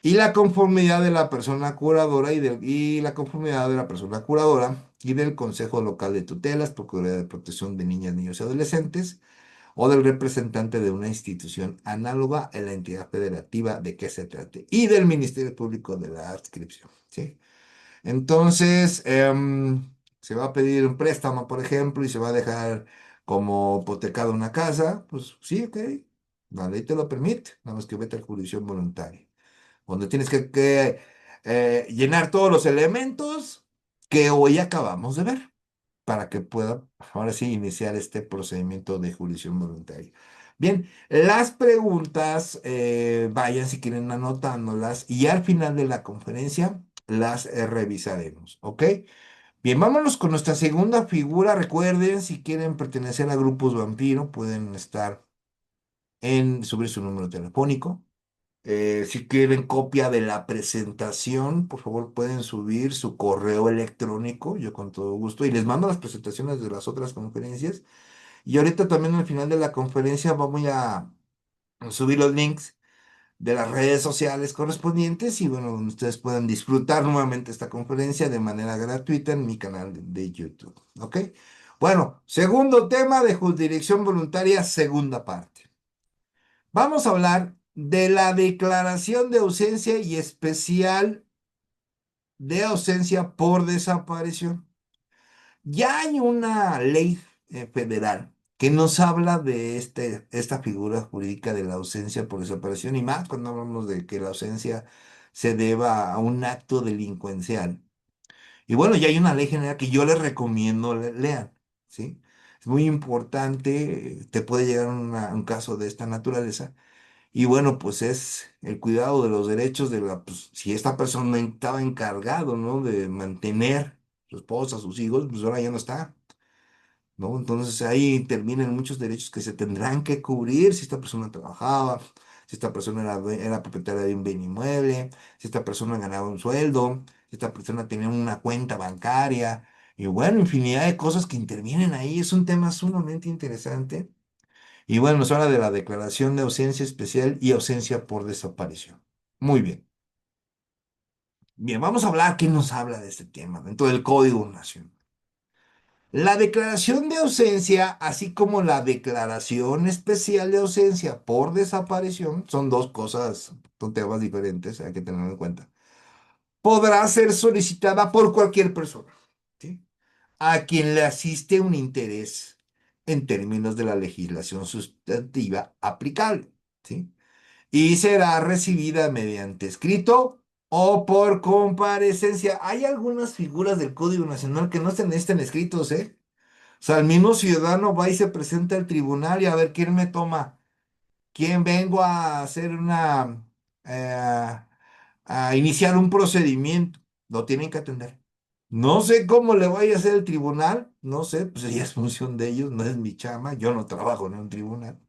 Y la conformidad de la persona curadora y la conformidad de la persona curadora y del Consejo Local de Tutelas, Procuraduría de Protección de Niñas, Niños y Adolescentes, o del representante de una institución análoga en la entidad federativa de que se trate, y del Ministerio Público de la Adscripción. ¿Sí? Entonces, se va a pedir un préstamo, por ejemplo, y se va a dejar como hipotecada una casa, pues sí, ok, la ley te lo permite, nada más que vete a jurisdicción voluntaria, donde tienes que llenar todos los elementos que hoy acabamos de ver, para que pueda, ahora sí, iniciar este procedimiento de jurisdicción voluntaria. Bien, las preguntas, vayan si quieren anotándolas y al final de la conferencia las revisaremos, ¿ok? Bien, vámonos con nuestra segunda figura. Recuerden, si quieren pertenecer a grupos vampiro, pueden estar subir su número telefónico. Si quieren copia de la presentación, por favor pueden subir su correo electrónico, yo con todo gusto, y les mando las presentaciones de las otras conferencias. Y ahorita también al final de la conferencia vamos a subir los links de las redes sociales correspondientes y bueno, donde ustedes puedan disfrutar nuevamente esta conferencia de manera gratuita en mi canal de YouTube. ¿Ok? Bueno, segundo tema de jurisdicción voluntaria, segunda parte. Vamos a hablar de la declaración de ausencia y especial de ausencia por desaparición. Ya hay una ley federal que nos habla de esta figura jurídica de la ausencia por desaparición y más cuando hablamos de que la ausencia se deba a un acto delincuencial. Y bueno, ya hay una ley general que yo les recomiendo lean, ¿sí? Es muy importante, te puede llegar un caso de esta naturaleza y bueno, pues es el cuidado de los derechos pues, si esta persona estaba encargado, ¿no? De mantener su esposa, sus hijos, pues ahora ya no está, ¿no? Entonces ahí intervienen muchos derechos que se tendrán que cubrir si esta persona trabajaba, si esta persona era propietaria de un bien inmueble, si esta persona ganaba un sueldo, si esta persona tenía una cuenta bancaria, y bueno, infinidad de cosas que intervienen ahí. Es un tema sumamente interesante. Y bueno, nos habla de la declaración de ausencia especial y ausencia por desaparición. Muy bien. Bien, vamos a hablar, ¿qué nos habla de este tema dentro del Código Nacional? La declaración de ausencia, así como la declaración especial de ausencia por desaparición, son dos cosas, son temas diferentes, hay que tenerlo en cuenta. Podrá ser solicitada por cualquier persona, ¿sí? A quien le asiste un interés en términos de la legislación sustantiva aplicable, ¿sí? Y será recibida mediante escrito o por comparecencia. Hay algunas figuras del Código Nacional que no se necesitan escritos, ¿eh? O sea, el mismo ciudadano va y se presenta al tribunal y a ver quién me toma, quién vengo a hacer eh, a iniciar un procedimiento. Lo tienen que atender. No sé cómo le vaya a hacer el tribunal, no sé, pues ya es función de ellos, no es mi chama, yo no trabajo en un tribunal.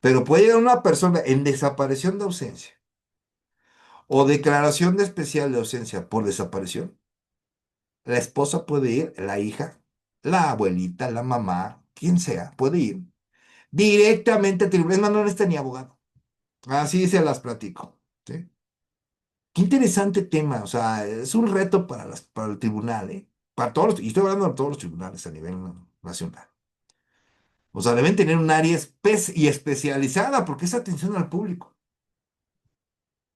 Pero puede llegar una persona en desaparición de ausencia o declaración de especial de ausencia por desaparición. La esposa puede ir, la hija. la abuelita, la mamá, quien sea, puede ir directamente al tribunal. Es más, no necesita ni abogado. Así se las platico. ¿Sí? Qué interesante tema. O sea, es un reto para el tribunal, ¿eh? Para todos y estoy hablando de todos los tribunales a nivel nacional. O sea, deben tener un área y especializada, porque es atención al público.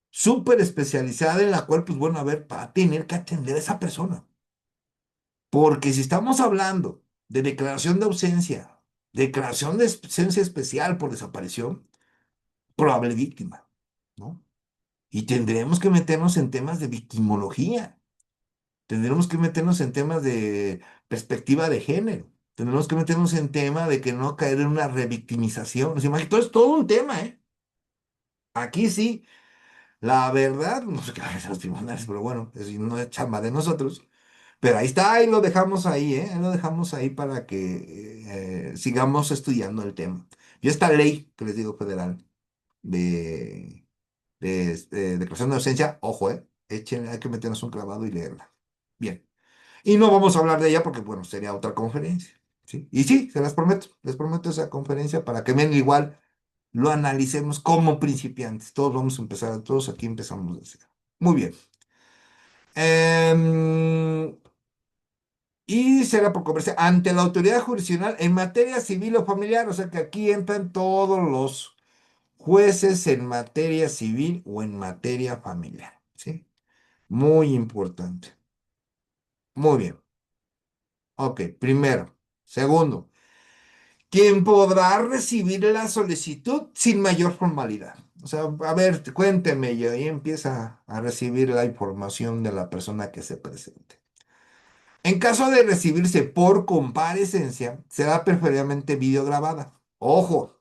Súper especializada en la cual, pues bueno, a ver, para tener que atender a esa persona. Porque si estamos hablando de declaración de ausencia, declaración de ausencia especial por desaparición, probable víctima, ¿no? Y tendremos que meternos en temas de victimología, tendremos que meternos en temas de perspectiva de género, tendremos que meternos en tema de que no caer en una revictimización. O sea, imagínate, todo es todo un tema, ¿eh? Aquí sí, la verdad, no sé qué van a hacer los tribunales, pero bueno, no es chamba de nosotros. Pero ahí está, ahí lo dejamos ahí, ¿eh? Ahí lo dejamos ahí para que sigamos estudiando el tema. Y esta ley, que les digo, federal, de, declaración de ausencia, ojo, hay que meternos un clavado y leerla. Bien. Y no vamos a hablar de ella porque, bueno, sería otra conferencia, ¿sí? Y sí, se las prometo, les prometo esa conferencia para que ven igual, lo analicemos como principiantes. Todos vamos a empezar, todos aquí empezamos de cero. Muy bien. Em, y será por conversación ante la autoridad jurisdiccional en materia civil o familiar, o sea que aquí entran todos los jueces en materia civil o en materia familiar, ¿sí? Muy importante. Muy bien. Ok, primero. Segundo, quien podrá recibir la solicitud sin mayor formalidad. O sea, a ver, cuénteme, y ahí empieza a recibir la información de la persona que se presente. En caso de recibirse por comparecencia, será preferiblemente videograbada. Ojo,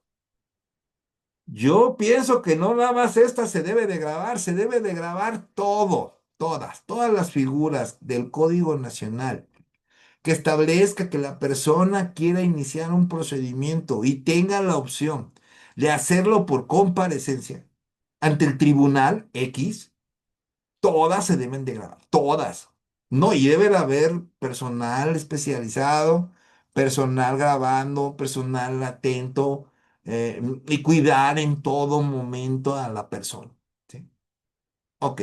yo pienso que no nada más esta se debe de grabar, se debe de grabar todo, todas las figuras del Código Nacional que establezca que la persona quiera iniciar un procedimiento y tenga la opción de hacerlo por comparecencia ante el tribunal X, todas se deben de grabar, todas. No, y debe de haber personal especializado, personal grabando, personal atento, y cuidar en todo momento a la persona. ¿Sí? Ok.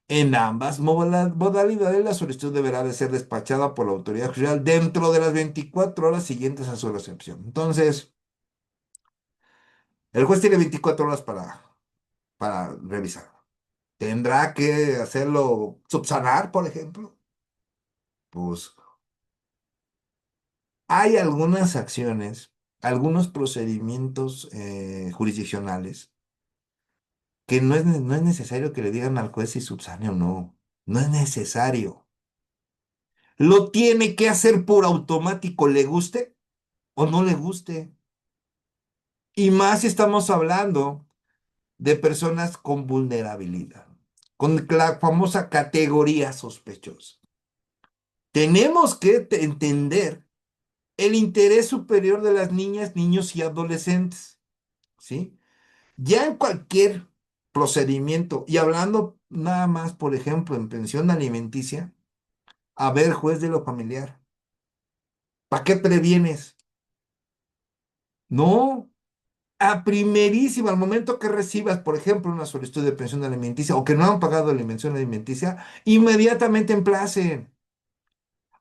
En ambas modalidades, la solicitud deberá de ser despachada por la autoridad judicial dentro de las 24 horas siguientes a su recepción. Entonces, el juez tiene 24 horas para revisar. ¿Tendrá que hacerlo subsanar, por ejemplo? Pues hay algunas acciones, algunos procedimientos jurisdiccionales que no es necesario que le digan al juez si subsane o no. No es necesario. Lo tiene que hacer por automático, le guste o no le guste. Y más si estamos hablando de personas con vulnerabilidad, con la famosa categoría sospechosa. Tenemos que entender el interés superior de las niñas, niños y adolescentes, ¿sí? Ya en cualquier procedimiento, y hablando nada más, por ejemplo, en pensión alimenticia, a ver, juez de lo familiar, ¿para qué previenes? No, a primerísima, al momento que recibas, por ejemplo, una solicitud de pensión alimenticia o que no han pagado la pensión alimenticia, inmediatamente emplacen.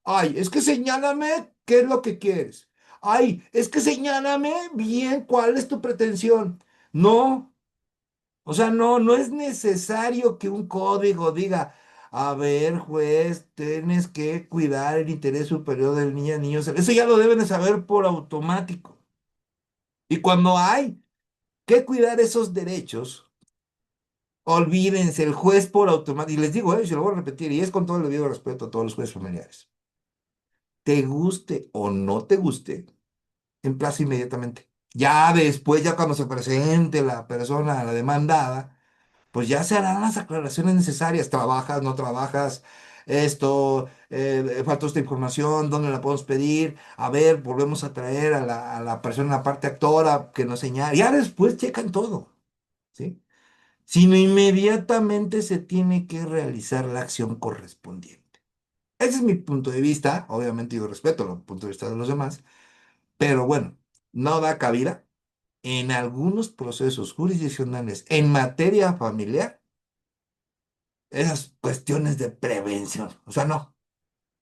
Ay, es que señálame qué es lo que quieres. Ay, es que señálame bien cuál es tu pretensión. No, o sea, no es necesario que un código diga, a ver, juez, tienes que cuidar el interés superior del niño, niño. Eso ya lo deben de saber por automático. Y cuando hay que cuidar esos derechos, olvídense, el juez por automático, y les digo, se lo voy a repetir, y es con todo el debido respeto a todos los jueces familiares. Te guste o no te guste, emplaza inmediatamente. Ya después, ya cuando se presente la persona, la demandada, pues ya se harán las aclaraciones necesarias. ¿Trabajas, no trabajas? Esto, faltó esta información, ¿dónde la podemos pedir? A ver, volvemos a traer a la persona, la parte actora, que nos señale. Ya después checan todo, ¿sí? Sino inmediatamente se tiene que realizar la acción correspondiente. Ese es mi punto de vista. Obviamente yo respeto el punto de vista de los demás, pero bueno, no da cabida en algunos procesos jurisdiccionales en materia familiar esas cuestiones de prevención. O sea, no.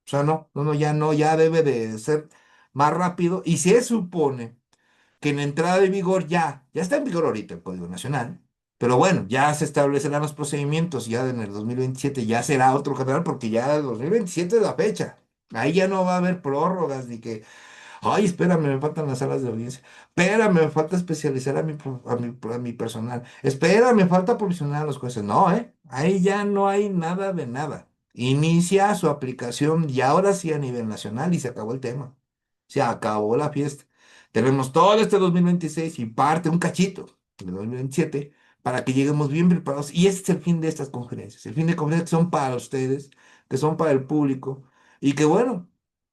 O sea, no, no, no, ya no, ya debe de ser más rápido. Y se supone que en entrada de vigor ya está en vigor ahorita el Código Nacional, pero bueno, ya se establecerán los procedimientos, ya en el 2027 ya será otro general, porque ya el 2027 es la fecha. Ahí ya no va a haber prórrogas ni que ay, espérame, me faltan las salas de audiencia. Espérame, me falta especializar a mi personal. Espérame, me falta provisionar a los jueces. No, ¿eh? Ahí ya no hay nada de nada. Inicia su aplicación y ahora sí a nivel nacional y se acabó el tema. Se acabó la fiesta. Tenemos todo este 2026 y parte, un cachito del 2027 para que lleguemos bien preparados. Y ese es el fin de estas conferencias. El fin de conferencias que son para ustedes, que son para el público y que bueno.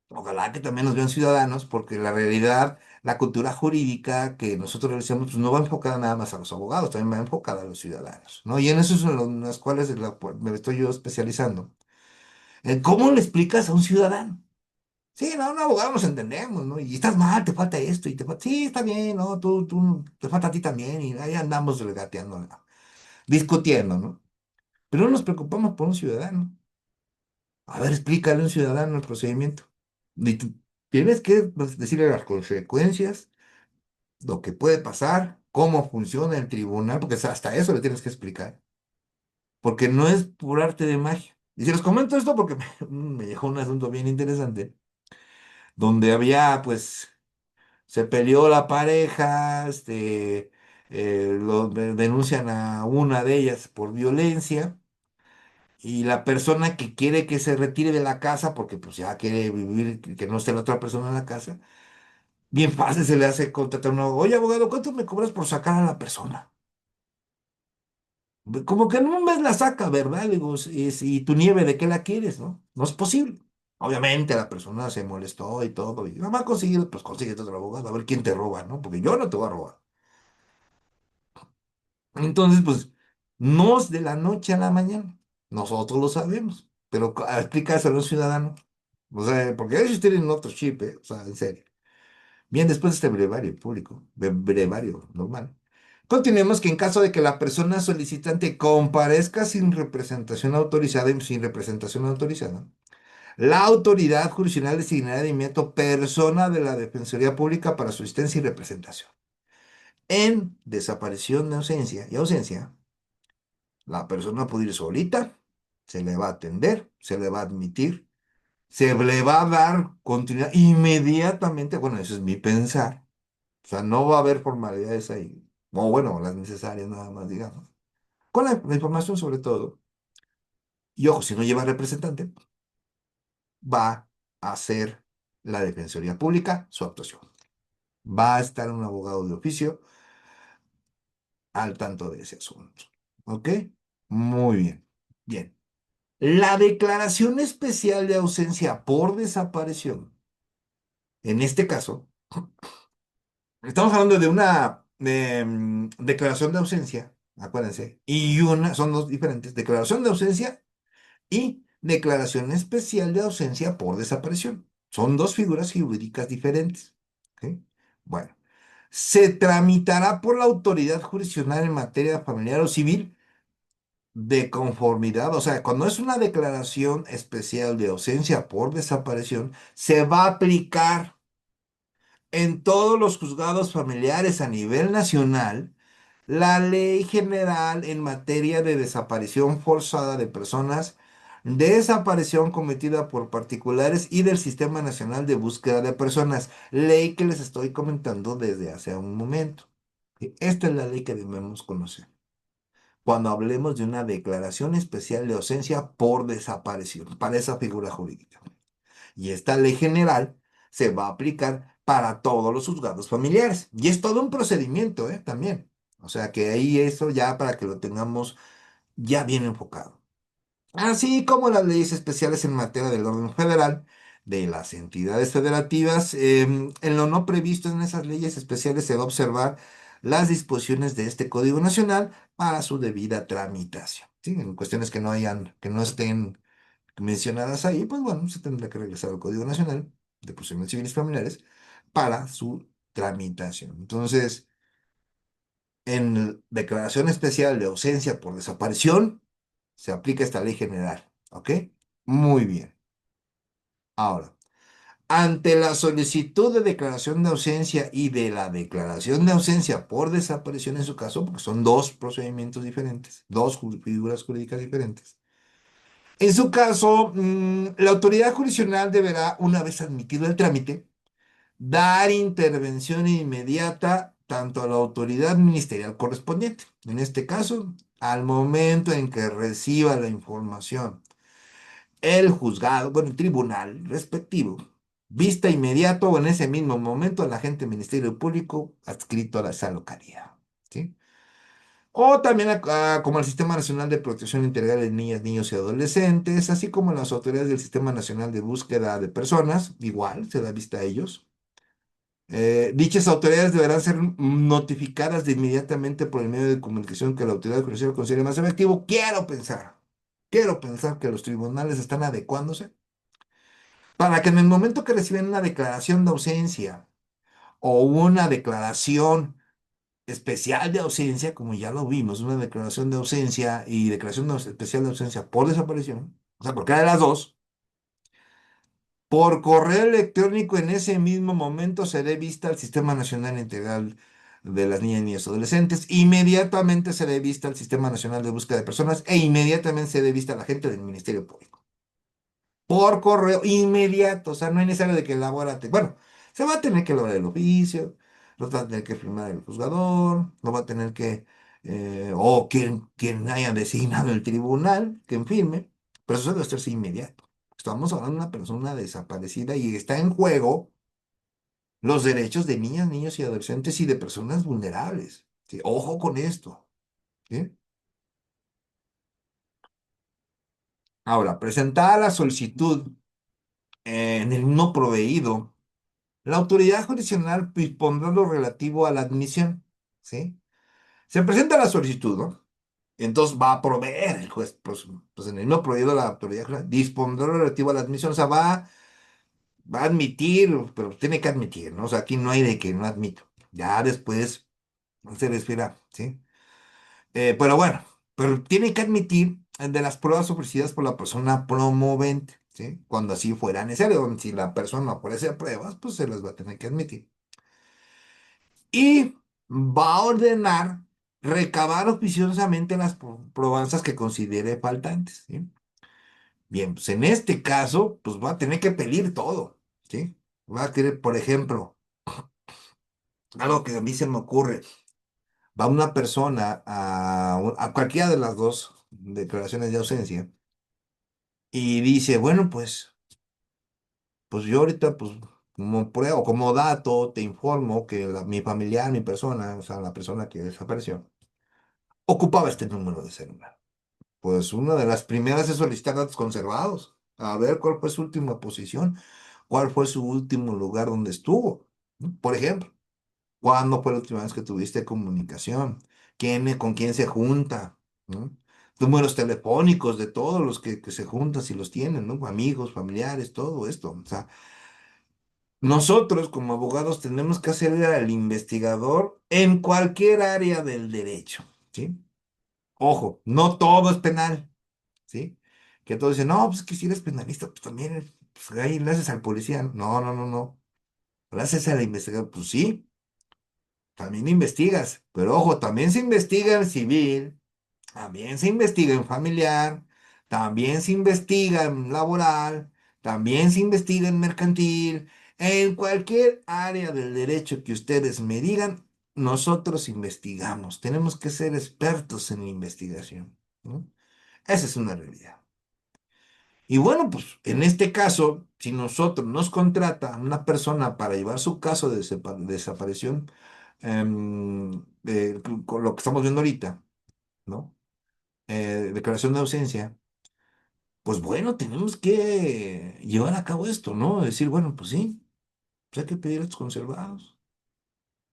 Ojalá que también nos vean ciudadanos, porque la realidad, la cultura jurídica que nosotros realizamos, pues no va enfocada nada más a los abogados, también va enfocada a los ciudadanos, ¿no? Y en eso son en las cuales me estoy yo especializando. En cómo le explicas a un ciudadano. Sí, no, un abogado nos entendemos, ¿no? Y estás mal, te falta esto, y te falta, sí, está bien, ¿no? Tú, te falta a ti también, y ahí andamos regateando, ¿no? Discutiendo, ¿no? Pero no nos preocupamos por un ciudadano. A ver, explícale a un ciudadano el procedimiento. Y tú tienes que pues, decirle las consecuencias, lo que puede pasar, cómo funciona el tribunal, porque hasta eso le tienes que explicar, porque no es por arte de magia. Y se los comento esto porque me dejó un asunto bien interesante, donde había, pues, se peleó la pareja, denuncian a una de ellas por violencia. Y la persona que quiere que se retire de la casa, porque pues ya quiere vivir, que no esté la otra persona en la casa, bien fácil se le hace contratar a un abogado. Oye, abogado, ¿cuánto me cobras por sacar a la persona? Como que en un mes la saca, ¿verdad? Le digo, ¿y tu nieve de qué la quieres, no? No es posible. Obviamente la persona se molestó y todo. Y no va a conseguir, pues consigue otro abogado, a ver quién te roba, ¿no? Porque yo no te voy a robar. Entonces, pues, no es de la noche a la mañana. Nosotros lo sabemos. Pero explícaselo a un ciudadano. O sea, porque ellos tienen otro chip, ¿eh? O sea, en serio. Bien, después de este brevario público, brevario normal. Continuemos que en caso de que la persona solicitante comparezca sin representación autorizada, la autoridad jurisdiccional designará de inmediato persona de la Defensoría Pública para su asistencia y representación. En desaparición de ausencia, la persona puede ir solita, se le va a atender, se le va a admitir, se le va a dar continuidad inmediatamente. Bueno, eso es mi pensar. O sea, no va a haber formalidades ahí. O bueno, las necesarias nada más, digamos. Con la información sobre todo. Y ojo, si no lleva representante, va a hacer la Defensoría Pública su actuación. Va a estar un abogado de oficio al tanto de ese asunto. ¿Ok? Muy bien. Bien. La declaración especial de ausencia por desaparición, en este caso, estamos hablando de una declaración de ausencia, acuérdense, y son dos diferentes, declaración de ausencia y declaración especial de ausencia por desaparición. Son dos figuras jurídicas diferentes. ¿Ok? Bueno, se tramitará por la autoridad jurisdiccional en materia familiar o civil de conformidad, o sea, cuando es una declaración especial de ausencia por desaparición, se va a aplicar en todos los juzgados familiares a nivel nacional la ley general en materia de desaparición forzada de personas, desaparición cometida por particulares y del Sistema Nacional de Búsqueda de Personas, ley que les estoy comentando desde hace un momento. Esta es la ley que debemos conocer cuando hablemos de una declaración especial de ausencia por desaparición para esa figura jurídica. Y esta ley general se va a aplicar para todos los juzgados familiares. Y es todo un procedimiento, ¿eh? También. O sea que ahí eso ya para que lo tengamos ya bien enfocado. Así como las leyes especiales en materia del orden federal, de las entidades federativas, en lo no previsto en esas leyes especiales se va a observar las disposiciones de este Código Nacional para su debida tramitación. ¿Sí? En cuestiones que no estén mencionadas ahí, pues bueno, se tendrá que regresar al Código Nacional de Procedimientos Civiles Familiares para su tramitación. Entonces, en declaración especial de ausencia por desaparición, se aplica esta ley general. ¿Ok? Muy bien. Ahora, ante la solicitud de declaración de ausencia y de la declaración de ausencia por desaparición en su caso, porque son dos procedimientos diferentes, dos figuras jurídicas diferentes. En su caso, la autoridad jurisdiccional deberá, una vez admitido el trámite, dar intervención inmediata tanto a la autoridad ministerial correspondiente, en este caso, al momento en que reciba la información, el juzgado, bueno, el tribunal respectivo, vista inmediato o en ese mismo momento al agente Ministerio Público adscrito a esa localidad, ¿sí? O también como el Sistema Nacional de Protección Integral de Niñas, Niños y Adolescentes, así como las autoridades del Sistema Nacional de Búsqueda de Personas, igual se da vista a ellos. Dichas autoridades deberán ser notificadas de inmediatamente por el medio de comunicación que la autoridad judicial considere más efectivo. Quiero pensar que los tribunales están adecuándose para que en el momento que reciben una declaración de ausencia o una declaración especial de ausencia, como ya lo vimos, una declaración de ausencia y declaración especial de ausencia por desaparición, o sea, porque de las dos, por correo electrónico en ese mismo momento se dé vista al Sistema Nacional Integral de las Niñas, Niños y Adolescentes, inmediatamente se dé vista al Sistema Nacional de Búsqueda de Personas e inmediatamente se dé vista a la gente del Ministerio Público. Por correo inmediato, o sea, no es necesario de que elabore. Bueno, se va a tener que elaborar el oficio, lo va a tener que firmar el juzgador, lo va a tener que, o quien haya designado el tribunal, quien firme, pero eso debe hacerse inmediato. Estamos hablando de una persona desaparecida y está en juego los derechos de niñas, niños y adolescentes y de personas vulnerables. ¿Sí? Ojo con esto. ¿Sí? Ahora, presentada la solicitud en el no proveído. La autoridad jurisdiccional dispondrá lo relativo a la admisión, ¿sí? Se presenta la solicitud, ¿no? Entonces va a proveer el juez, pues en el no proveído la autoridad jurisdiccional dispondrá lo relativo a la admisión, o sea, va a admitir, pero tiene que admitir, ¿no? O sea, aquí no hay de que no admito. Ya después se les verá, ¿sí? Pero bueno, pero tiene que admitir de las pruebas ofrecidas por la persona promovente, ¿sí? Cuando así fuera necesario, si la persona no ofrece pruebas, pues se las va a tener que admitir. Y va a ordenar recabar oficiosamente las probanzas que considere faltantes, ¿sí? Bien, pues en este caso, pues va a tener que pedir todo, ¿sí? Va a querer, por ejemplo, algo que a mí se me ocurre, va una persona a cualquiera de las dos declaraciones de ausencia y dice, bueno, pues yo ahorita, pues como prueba o como dato, te informo que mi familiar, mi persona, o sea, la persona que desapareció, ocupaba este número de celular. Pues una de las primeras es solicitar datos conservados. A ver cuál fue su última posición, cuál fue su último lugar donde estuvo. ¿No? Por ejemplo, ¿cuándo fue la última vez que tuviste comunicación? ¿Con quién se junta? ¿No? Números telefónicos de todos los que se juntan, si los tienen, ¿no? Amigos, familiares, todo esto. O sea, nosotros como abogados tenemos que hacerle al investigador en cualquier área del derecho, ¿sí? Ojo, no todo es penal. ¿Sí? Que todos dicen, no, pues que si eres penalista, pues también pues, ahí le haces al policía. No, no, no, no. Le haces al investigador. Pues sí, también investigas. Pero ojo, también se investiga en civil, también se investiga en familiar, también se investiga en laboral, también se investiga en mercantil. En cualquier área del derecho que ustedes me digan, nosotros investigamos. Tenemos que ser expertos en la investigación, ¿no? Esa es una realidad. Y bueno, pues en este caso, si nosotros nos contrata una persona para llevar su caso de desaparición, con lo que estamos viendo ahorita, ¿no? Declaración de ausencia, pues bueno, tenemos que llevar a cabo esto, ¿no? Decir, bueno, pues sí, pues hay que pedir estos conservados.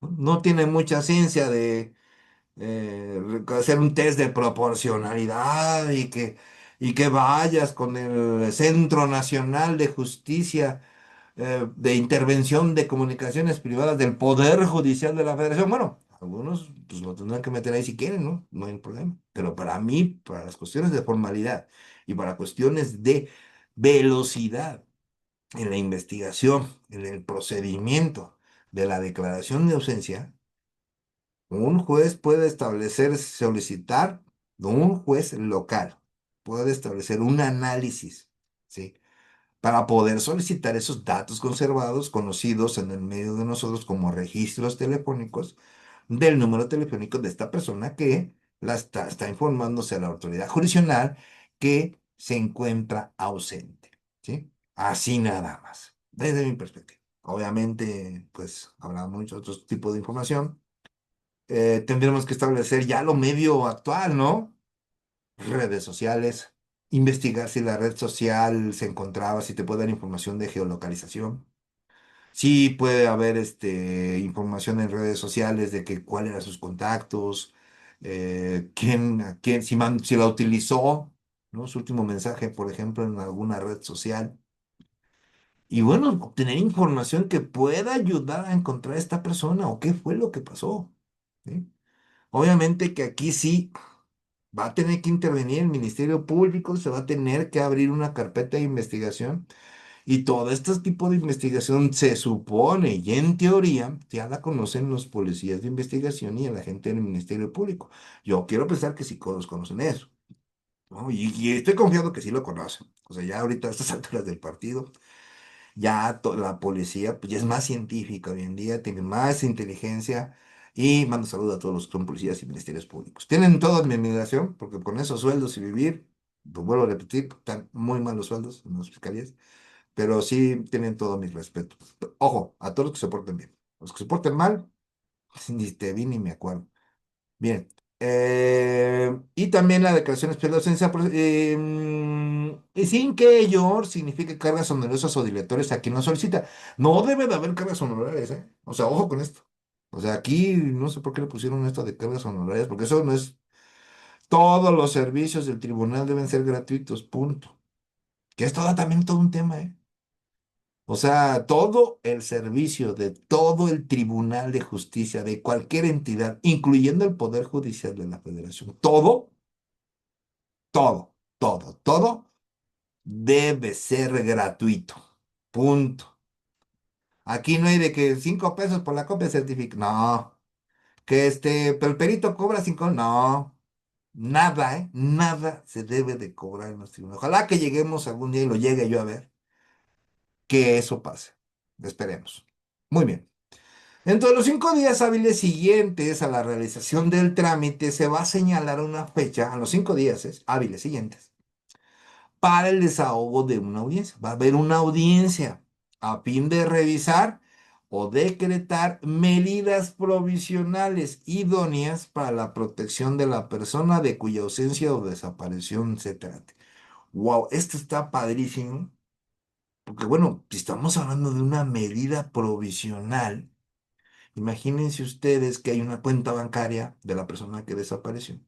¿No? No tiene mucha ciencia de hacer un test de proporcionalidad y que y que vayas con el Centro Nacional de Justicia de Intervención de Comunicaciones Privadas del Poder Judicial de la Federación. Bueno, algunos pues lo tendrán que meter ahí si quieren, ¿no? No hay problema. Pero para mí, para las cuestiones de formalidad y para cuestiones de velocidad en la investigación, en el procedimiento de la declaración de ausencia, un juez puede establecer, solicitar, un juez local puede establecer un análisis, ¿sí? Para poder solicitar esos datos conservados, conocidos en el medio de nosotros como registros telefónicos, del número telefónico de esta persona que está informándose a la autoridad jurisdiccional que se encuentra ausente, ¿sí? Así nada más, desde mi perspectiva. Obviamente, pues habrá muchos otros tipos de información. Tendremos que establecer ya lo medio actual, ¿no? Redes sociales, investigar si la red social se encontraba, si te puede dar información de geolocalización. Sí puede haber información en redes sociales de que cuáles eran sus contactos, si la utilizó, ¿no? Su último mensaje, por ejemplo, en alguna red social. Y bueno, obtener información que pueda ayudar a encontrar a esta persona o qué fue lo que pasó. ¿Sí? Obviamente que aquí sí va a tener que intervenir el Ministerio Público, se va a tener que abrir una carpeta de investigación y todo este tipo de investigación se supone y en teoría ya la conocen los policías de investigación y la gente del Ministerio Público. Yo quiero pensar que sí todos conocen eso, ¿no? Y estoy confiado que sí lo conocen. O sea, ya ahorita a estas alturas del partido, ya la policía pues, ya es más científica hoy en día, tiene más inteligencia. Y mando saludos a todos los que son policías y ministerios públicos. Tienen toda mi admiración, porque con esos sueldos y vivir, lo vuelvo a repetir, están muy malos sueldos en las fiscalías, pero sí tienen todo mi respeto. Ojo, a todos los que se porten bien. Los que se porten mal, ni te vi ni me acuerdo. Bien. Y también la declaración especial de ausencia, y sin que ello signifique cargas onerosas o dilatorias a quien lo solicita. No debe de haber cargas honorarias, ¿eh? O sea, ojo con esto. O sea, aquí no sé por qué le pusieron esto de cargas honorarias, porque eso no es. Todos los servicios del tribunal deben ser gratuitos, punto. Que es también todo un tema, ¿eh? O sea, todo el servicio de todo el Tribunal de Justicia de cualquier entidad, incluyendo el Poder Judicial de la Federación, todo debe ser gratuito. Punto. Aquí no hay de que 5 pesos por la copia de certificado. No. Que pero el perito cobra 5. No. Nada, ¿eh? Nada se debe de cobrar en los tribunales. Ojalá que lleguemos algún día y lo llegue yo a ver, que eso pase. Esperemos. Muy bien. Dentro de los 5 días hábiles siguientes a la realización del trámite, se va a señalar una fecha, a los 5 días hábiles siguientes, para el desahogo de una audiencia. Va a haber una audiencia a fin de revisar o decretar medidas provisionales idóneas para la protección de la persona de cuya ausencia o desaparición se trate. Wow, esto está padrísimo, porque bueno, si estamos hablando de una medida provisional. Imagínense ustedes que hay una cuenta bancaria de la persona que desapareció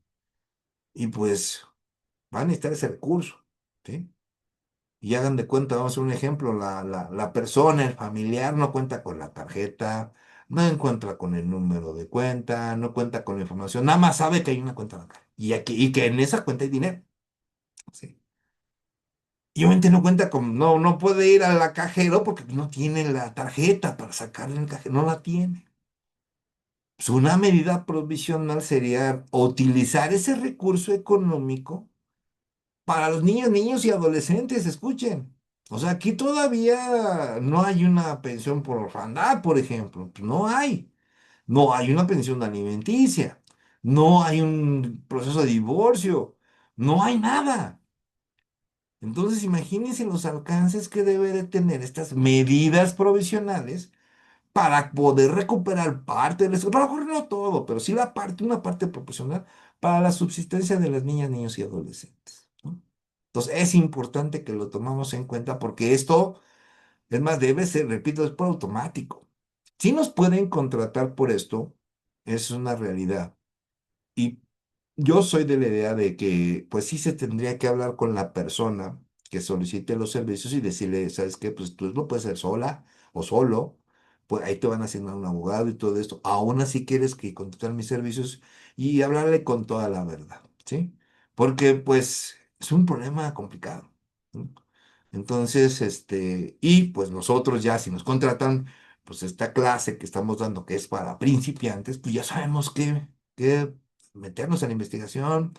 y pues van a necesitar ese recurso, ¿sí? Y hagan de cuenta, vamos a hacer un ejemplo, la persona, el familiar no cuenta con la tarjeta, no encuentra con el número de cuenta, no cuenta con la información, nada más sabe que hay una cuenta bancaria y que en esa cuenta hay dinero, ¿sí? Y obviamente no cuenta con, no puede ir a la cajero porque no tiene la tarjeta para sacarle el cajero, no la tiene. Pues una medida provisional sería utilizar ese recurso económico para los niños y adolescentes, escuchen. O sea, aquí todavía no hay una pensión por orfandad, por ejemplo. Pues no hay. No hay una pensión alimenticia. No hay un proceso de divorcio. No hay nada. Entonces, imagínense los alcances que debe de tener estas medidas provisionales para poder recuperar parte de eso, a lo mejor no todo, pero sí una parte proporcional para la subsistencia de las niñas, niños y adolescentes, ¿no? Entonces es importante que lo tomamos en cuenta porque esto, es más, debe ser, repito, es por automático. Si nos pueden contratar por esto, es una realidad. Y Yo soy de la idea de que, pues sí se tendría que hablar con la persona que solicite los servicios y decirle, ¿sabes qué? Pues tú no puedes ser sola o solo, pues ahí te van a asignar un abogado y todo esto. Aún así quieres que contratar mis servicios y hablarle con toda la verdad, ¿sí? Porque, pues, es un problema complicado, ¿no? Entonces, y pues nosotros ya, si nos contratan, pues esta clase que estamos dando, que es para principiantes, pues ya sabemos que meternos a la investigación,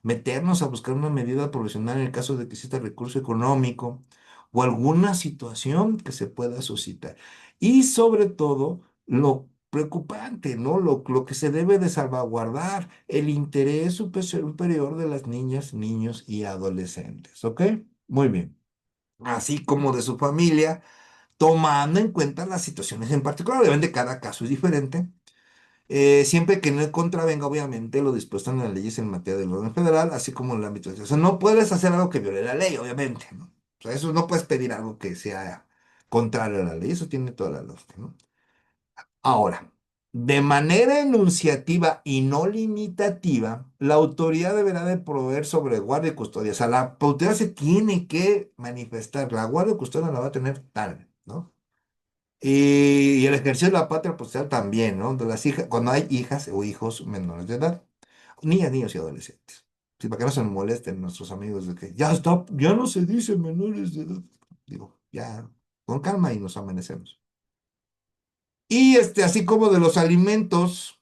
meternos a buscar una medida profesional en el caso de que exista recurso económico o alguna situación que se pueda suscitar. Y sobre todo, lo preocupante, ¿no? Lo que se debe de salvaguardar, el interés superior de las niñas, niños y adolescentes, ¿ok? Muy bien. Así como de su familia, tomando en cuenta las situaciones en particular. Obviamente cada caso es diferente, siempre que no contravenga, obviamente, lo dispuesto en las leyes en materia del orden federal, así como en el ámbito de... O sea, no puedes hacer algo que viole la ley, obviamente, ¿no? O sea, eso no puedes pedir algo que sea contrario a la ley, eso tiene toda la lógica, ¿no? Ahora, de manera enunciativa y no limitativa, la autoridad deberá de proveer sobre guardia y custodia. O sea, la autoridad se tiene que manifestar, la guardia y custodia la va a tener tal, ¿no? Y el ejercicio de la patria potestad también, ¿no? De las hijas, cuando hay hijas o hijos menores de edad, niñas, niños y adolescentes. Sí, para que no se nos molesten nuestros amigos de que ya está, ya no se dice menores de edad. Digo, ya, con calma y nos amanecemos. Y así como de los alimentos,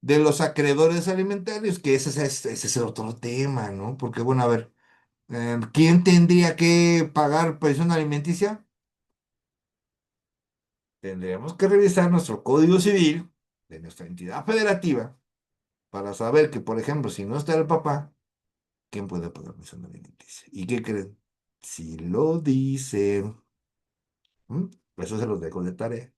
de los acreedores alimentarios, que ese es otro tema, ¿no? Porque, bueno, a ver, ¿quién tendría que pagar pensión alimenticia? Tendríamos que revisar nuestro código civil de nuestra entidad federativa para saber que, por ejemplo, si no está el papá, ¿quién puede pagar pensión alimenticia? ¿Y qué creen? Si lo dicen, ¿m? Eso se los dejo de tarea.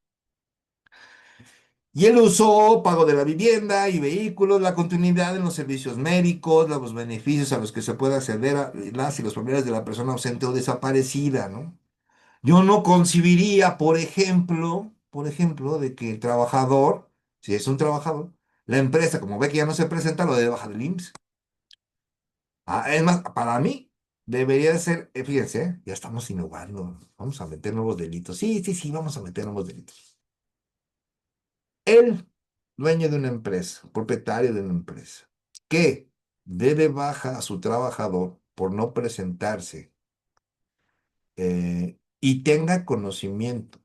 Y el uso, pago de la vivienda y vehículos, la continuidad en los servicios médicos, los beneficios a los que se puede acceder a las y los familiares de la persona ausente o desaparecida, ¿no? Yo no concibiría, por ejemplo, de que el trabajador, si es un trabajador, la empresa, como ve que ya no se presenta, lo debe bajar del IMSS. Es más, para mí, debería de ser, fíjense, ya estamos innovando, vamos a meter nuevos delitos. Sí, sí, sí, vamos a meter nuevos delitos. El dueño de una empresa, propietario de una empresa, que dé de baja a su trabajador por no presentarse y tenga conocimiento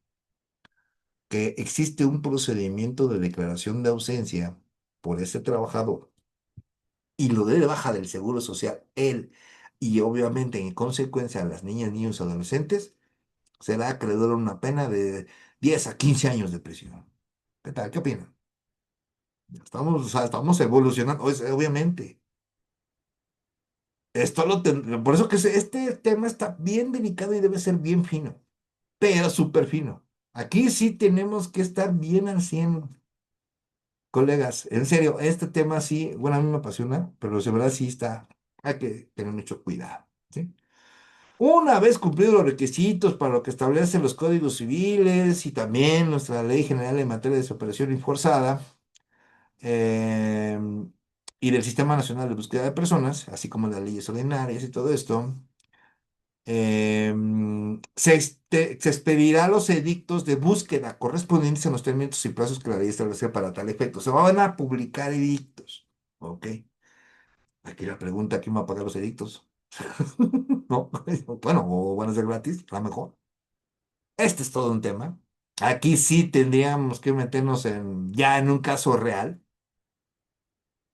que existe un procedimiento de declaración de ausencia por ese trabajador y lo dé de baja del Seguro Social él y obviamente en consecuencia a las niñas, niños, adolescentes, será acreedor a una pena de 10 a 15 años de prisión. ¿Qué tal? ¿Qué opinan? Estamos, o sea, estamos evolucionando, obviamente. Por eso que este tema está bien delicado y debe ser bien fino, pero súper fino. Aquí sí tenemos que estar bien al 100. Colegas, en serio, este tema sí, bueno, a mí me apasiona, pero de verdad sí está, hay que tener mucho cuidado, ¿sí? Una vez cumplidos los requisitos para lo que establecen los códigos civiles y también nuestra ley general en materia de desaparición forzada eh, y del Sistema Nacional de Búsqueda de Personas, así como las leyes ordinarias y todo esto, se expedirá los edictos de búsqueda correspondientes a los términos y plazos que la ley establece para tal efecto. Se van a publicar edictos. ¿Ok? Aquí la pregunta, ¿quién va a pagar los edictos? ¿No? Bueno, o van a ser gratis, a lo mejor. Este es todo un tema. Aquí sí tendríamos que meternos ya en un caso real,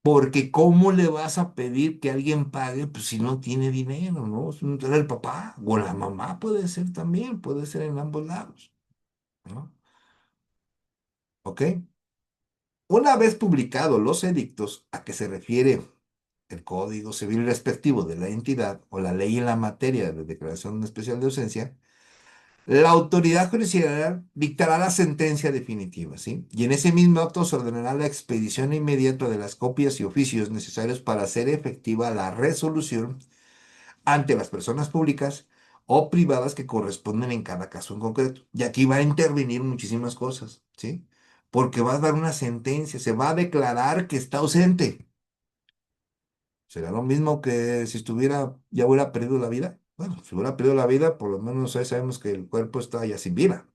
porque ¿cómo le vas a pedir que alguien pague pues, si no tiene dinero, ¿no? Era el papá o la mamá puede ser también, puede ser en ambos lados, ¿no? ¿Ok? Una vez publicados los edictos a que se refiere el Código Civil respectivo de la entidad o la ley en la materia de declaración especial de ausencia, la autoridad judicial dictará la sentencia definitiva, ¿sí? Y en ese mismo acto se ordenará la expedición inmediata de las copias y oficios necesarios para hacer efectiva la resolución ante las personas públicas o privadas que corresponden en cada caso en concreto. Y aquí va a intervenir muchísimas cosas, ¿sí? Porque va a dar una sentencia, se va a declarar que está ausente. ¿Será lo mismo que si estuviera, ya hubiera perdido la vida? Bueno, si hubiera perdido la vida, por lo menos ahí sabemos que el cuerpo está ya sin vida.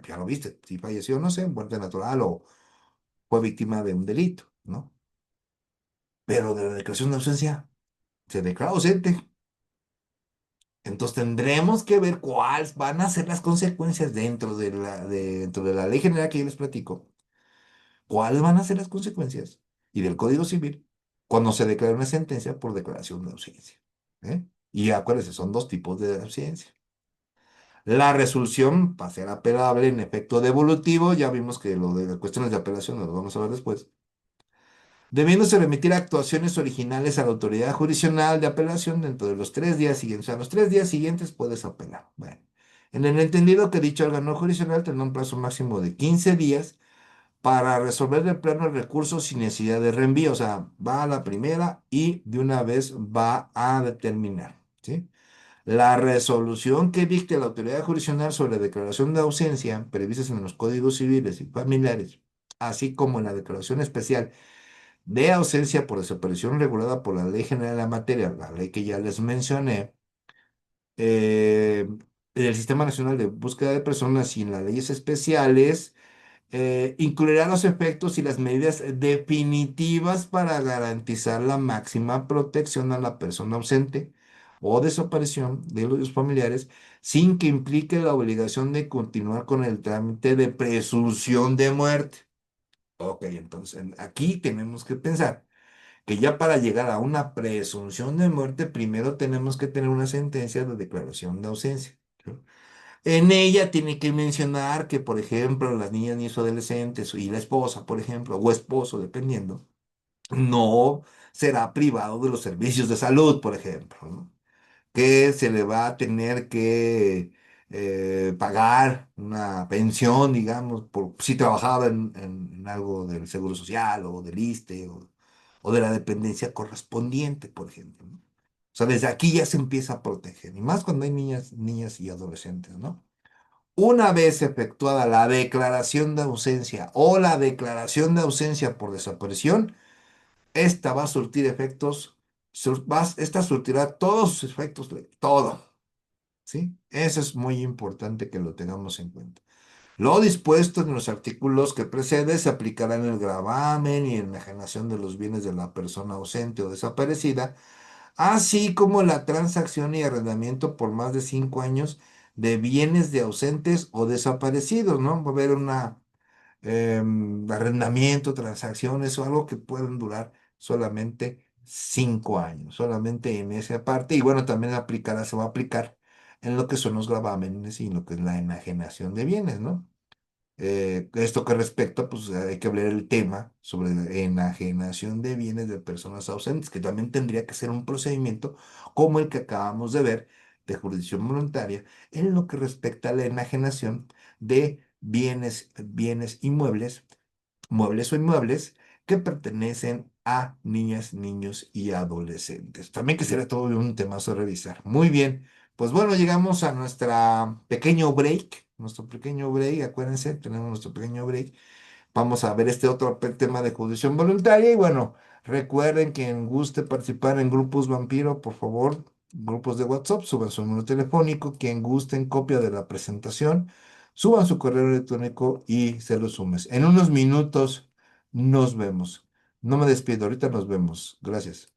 Ya lo viste, si falleció, no sé, muerte natural o fue víctima de un delito, ¿no? Pero de la declaración de ausencia, se declara ausente. Entonces tendremos que ver cuáles van a ser las consecuencias dentro de la ley general que yo les platico. ¿Cuáles van a ser las consecuencias? Y del Código Civil cuando se declara una sentencia por declaración de ausencia. ¿Eh? Y acuérdense, son dos tipos de ausencia. La resolución va a ser apelable en efecto devolutivo. Ya vimos que lo de las cuestiones de apelación lo vamos a ver después. Debiéndose remitir actuaciones originales a la autoridad jurisdiccional de apelación dentro de los 3 días siguientes. O sea, los 3 días siguientes puedes apelar. Bueno, en el entendido que dicho órgano jurisdiccional tendrá un plazo máximo de 15 días para resolver de plano el recurso sin necesidad de reenvío. O sea, va a la primera y de una vez va a determinar. ¿Sí? La resolución que dicte la autoridad jurisdiccional sobre declaración de ausencia previstas en los códigos civiles y familiares, así como en la declaración especial de ausencia por desaparición regulada por la Ley General de la Materia, la ley que ya les mencioné, eh, el Sistema Nacional de Búsqueda de Personas y en las leyes especiales, incluirá los efectos y las medidas definitivas para garantizar la máxima protección a la persona ausente o desaparición de los familiares sin que implique la obligación de continuar con el trámite de presunción de muerte. Ok, entonces aquí tenemos que pensar que ya para llegar a una presunción de muerte, primero tenemos que tener una sentencia de declaración de ausencia. ¿Sí? En ella tiene que mencionar que, por ejemplo, las niñas, niños adolescentes y la esposa, por ejemplo, o esposo, dependiendo, no será privado de los servicios de salud, por ejemplo, ¿no? Que se le va a tener que pagar una pensión, digamos, por si trabajaba en algo del Seguro Social o del ISSSTE o de la dependencia correspondiente, por ejemplo, ¿no? O sea, desde aquí ya se empieza a proteger, y más cuando hay niñas, niñas y adolescentes, ¿no? Una vez efectuada la declaración de ausencia o la declaración de ausencia por desaparición, esta va a surtir efectos, esta surtirá todos sus efectos, todo, ¿sí? Eso es muy importante que lo tengamos en cuenta. Lo dispuesto en los artículos que preceden se aplicará en el gravamen y en la enajenación de los bienes de la persona ausente o desaparecida, así como la transacción y arrendamiento por más de 5 años de bienes de ausentes o desaparecidos, ¿no? Va a haber una arrendamiento, transacciones o algo que pueden durar solamente 5 años, solamente en esa parte. Y bueno, también aplicará, se va a aplicar en lo que son los gravámenes y en lo que es la enajenación de bienes, ¿no? Esto que respecta, pues hay que hablar el tema sobre la enajenación de bienes de personas ausentes, que también tendría que ser un procedimiento como el que acabamos de ver de jurisdicción voluntaria en lo que respecta a la enajenación de bienes inmuebles, muebles o inmuebles que pertenecen a niñas, niños y adolescentes. También que será todo un temazo a revisar. Muy bien, pues bueno, llegamos a nuestro pequeño break, acuérdense, tenemos nuestro pequeño break. Vamos a ver este otro tema de jurisdicción voluntaria y bueno, recuerden quien guste participar en grupos vampiro, por favor, grupos de WhatsApp, suban su número telefónico, quien guste en copia de la presentación, suban su correo electrónico y se lo sumes. En unos minutos nos vemos. No me despido, ahorita nos vemos. Gracias.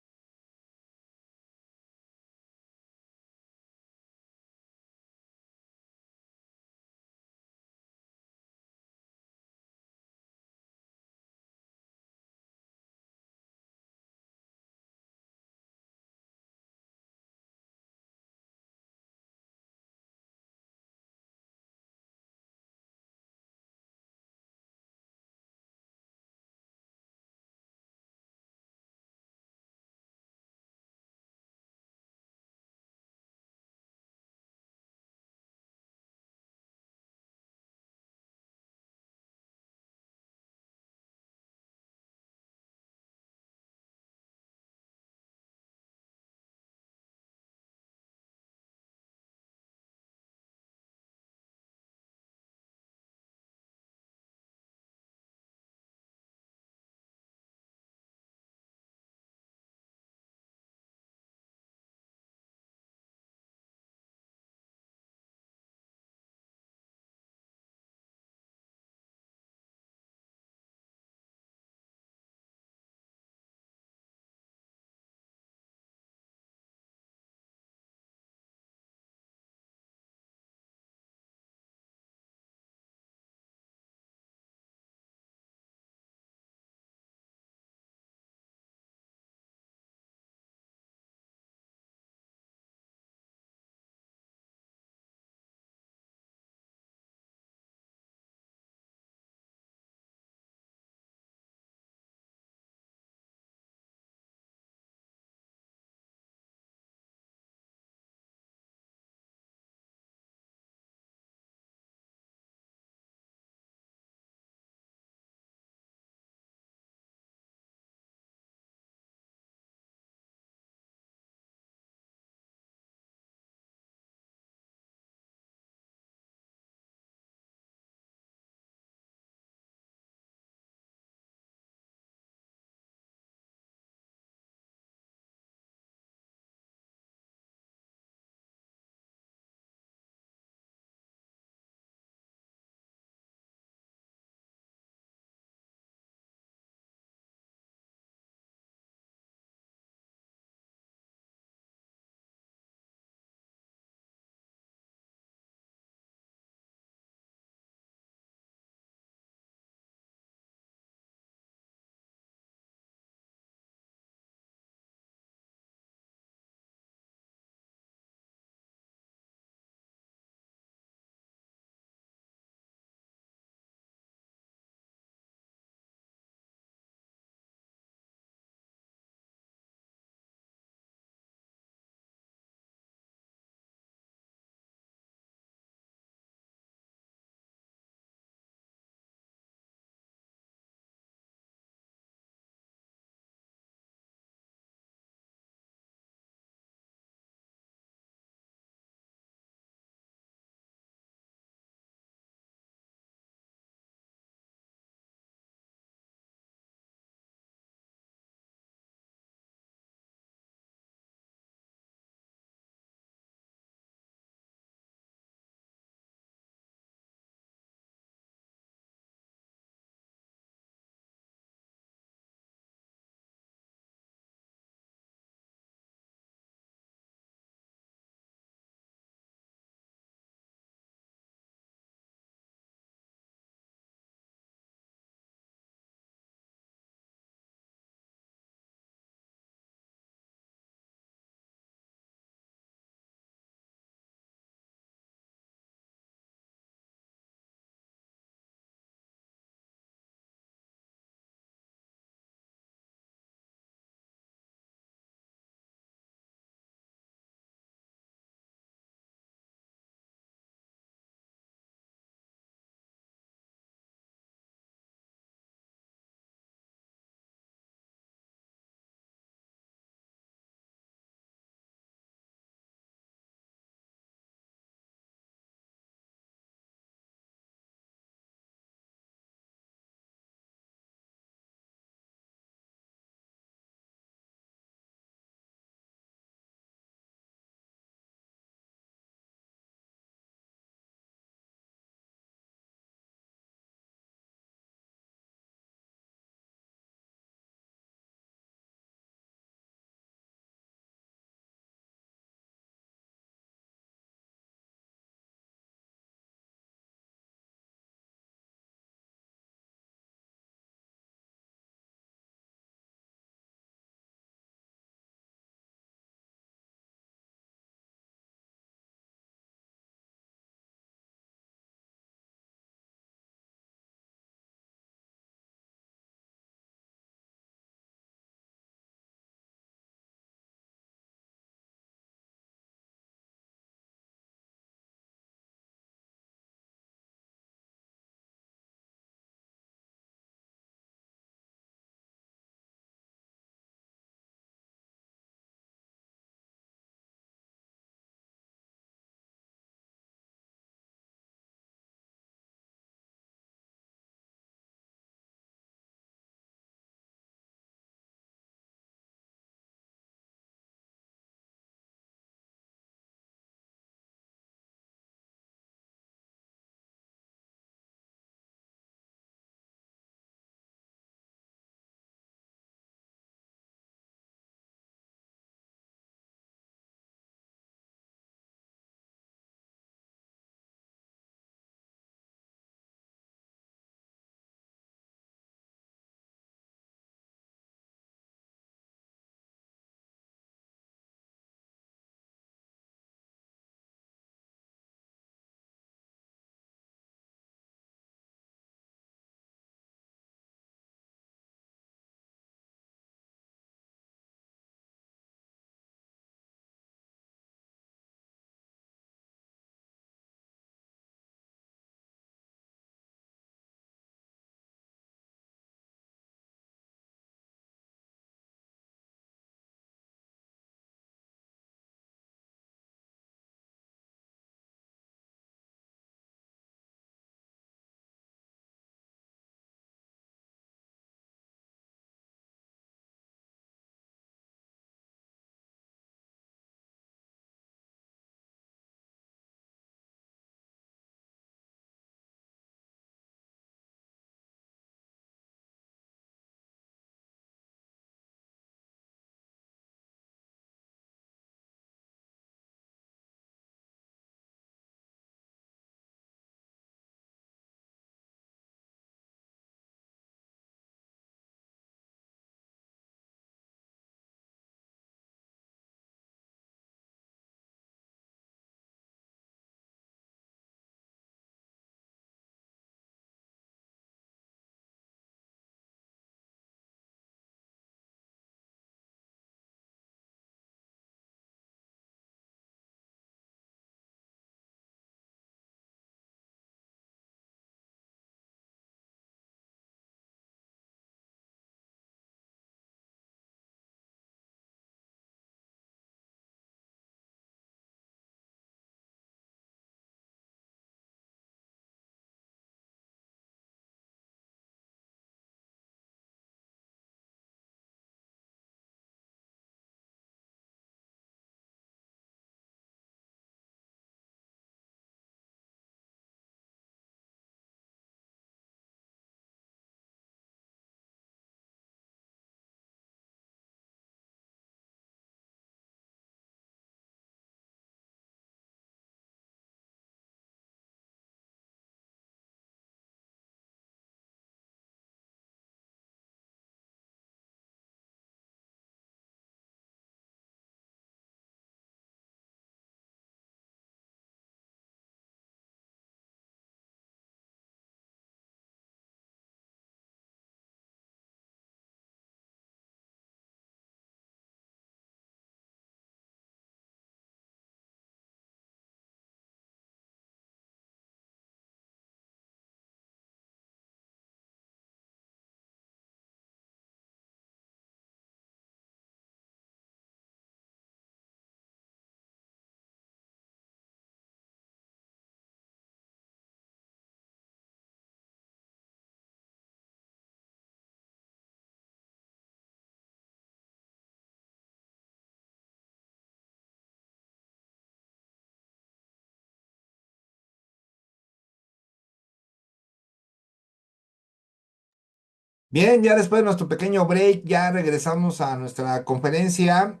Bien, ya después de nuestro pequeño break, ya regresamos a nuestra conferencia.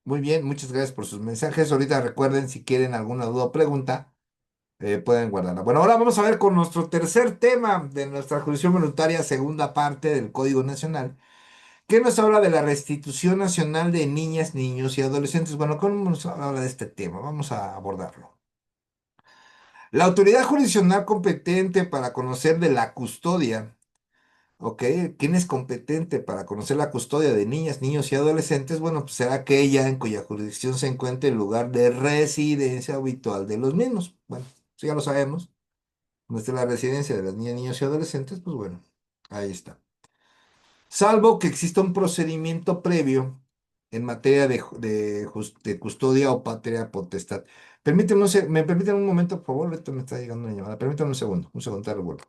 Muy bien, muchas gracias por sus mensajes. Ahorita recuerden, si quieren alguna duda o pregunta, pueden guardarla. Bueno, ahora vamos a ver con nuestro tercer tema de nuestra jurisdicción voluntaria, segunda parte del Código Nacional, que nos habla de la restitución nacional de niñas, niños y adolescentes. Bueno, ¿cómo nos habla de este tema? Vamos a abordarlo. La autoridad jurisdiccional competente para conocer de la custodia. Ok, ¿quién es competente para conocer la custodia de niñas, niños y adolescentes? Bueno, pues será aquella en cuya jurisdicción se encuentre el lugar de residencia habitual de los mismos. Bueno, eso ya lo sabemos. Donde esté la residencia de las niñas, niños y adolescentes, pues bueno, ahí está. Salvo que exista un procedimiento previo en materia de custodia o patria potestad. Permíteme, me permiten un momento, por favor, ahorita me está llegando una llamada. Permítame un segundo, te revuelvo.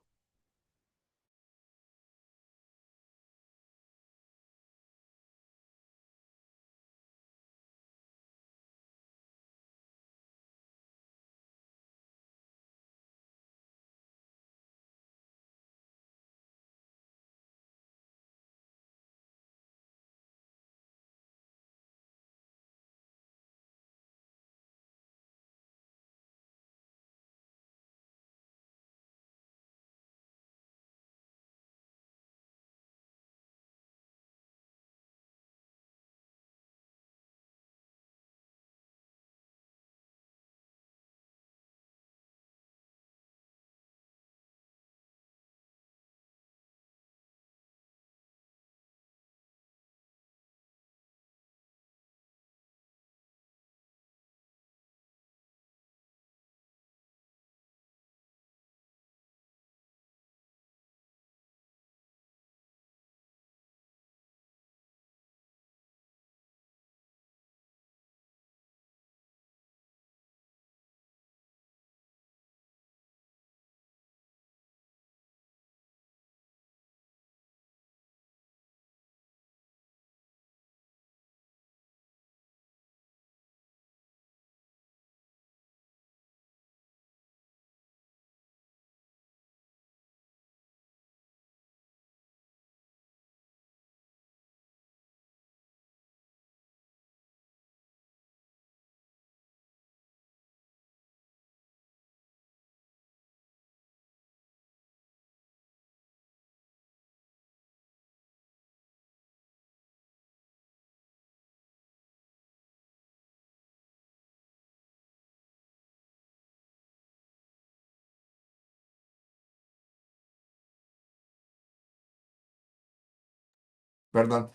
Perdón.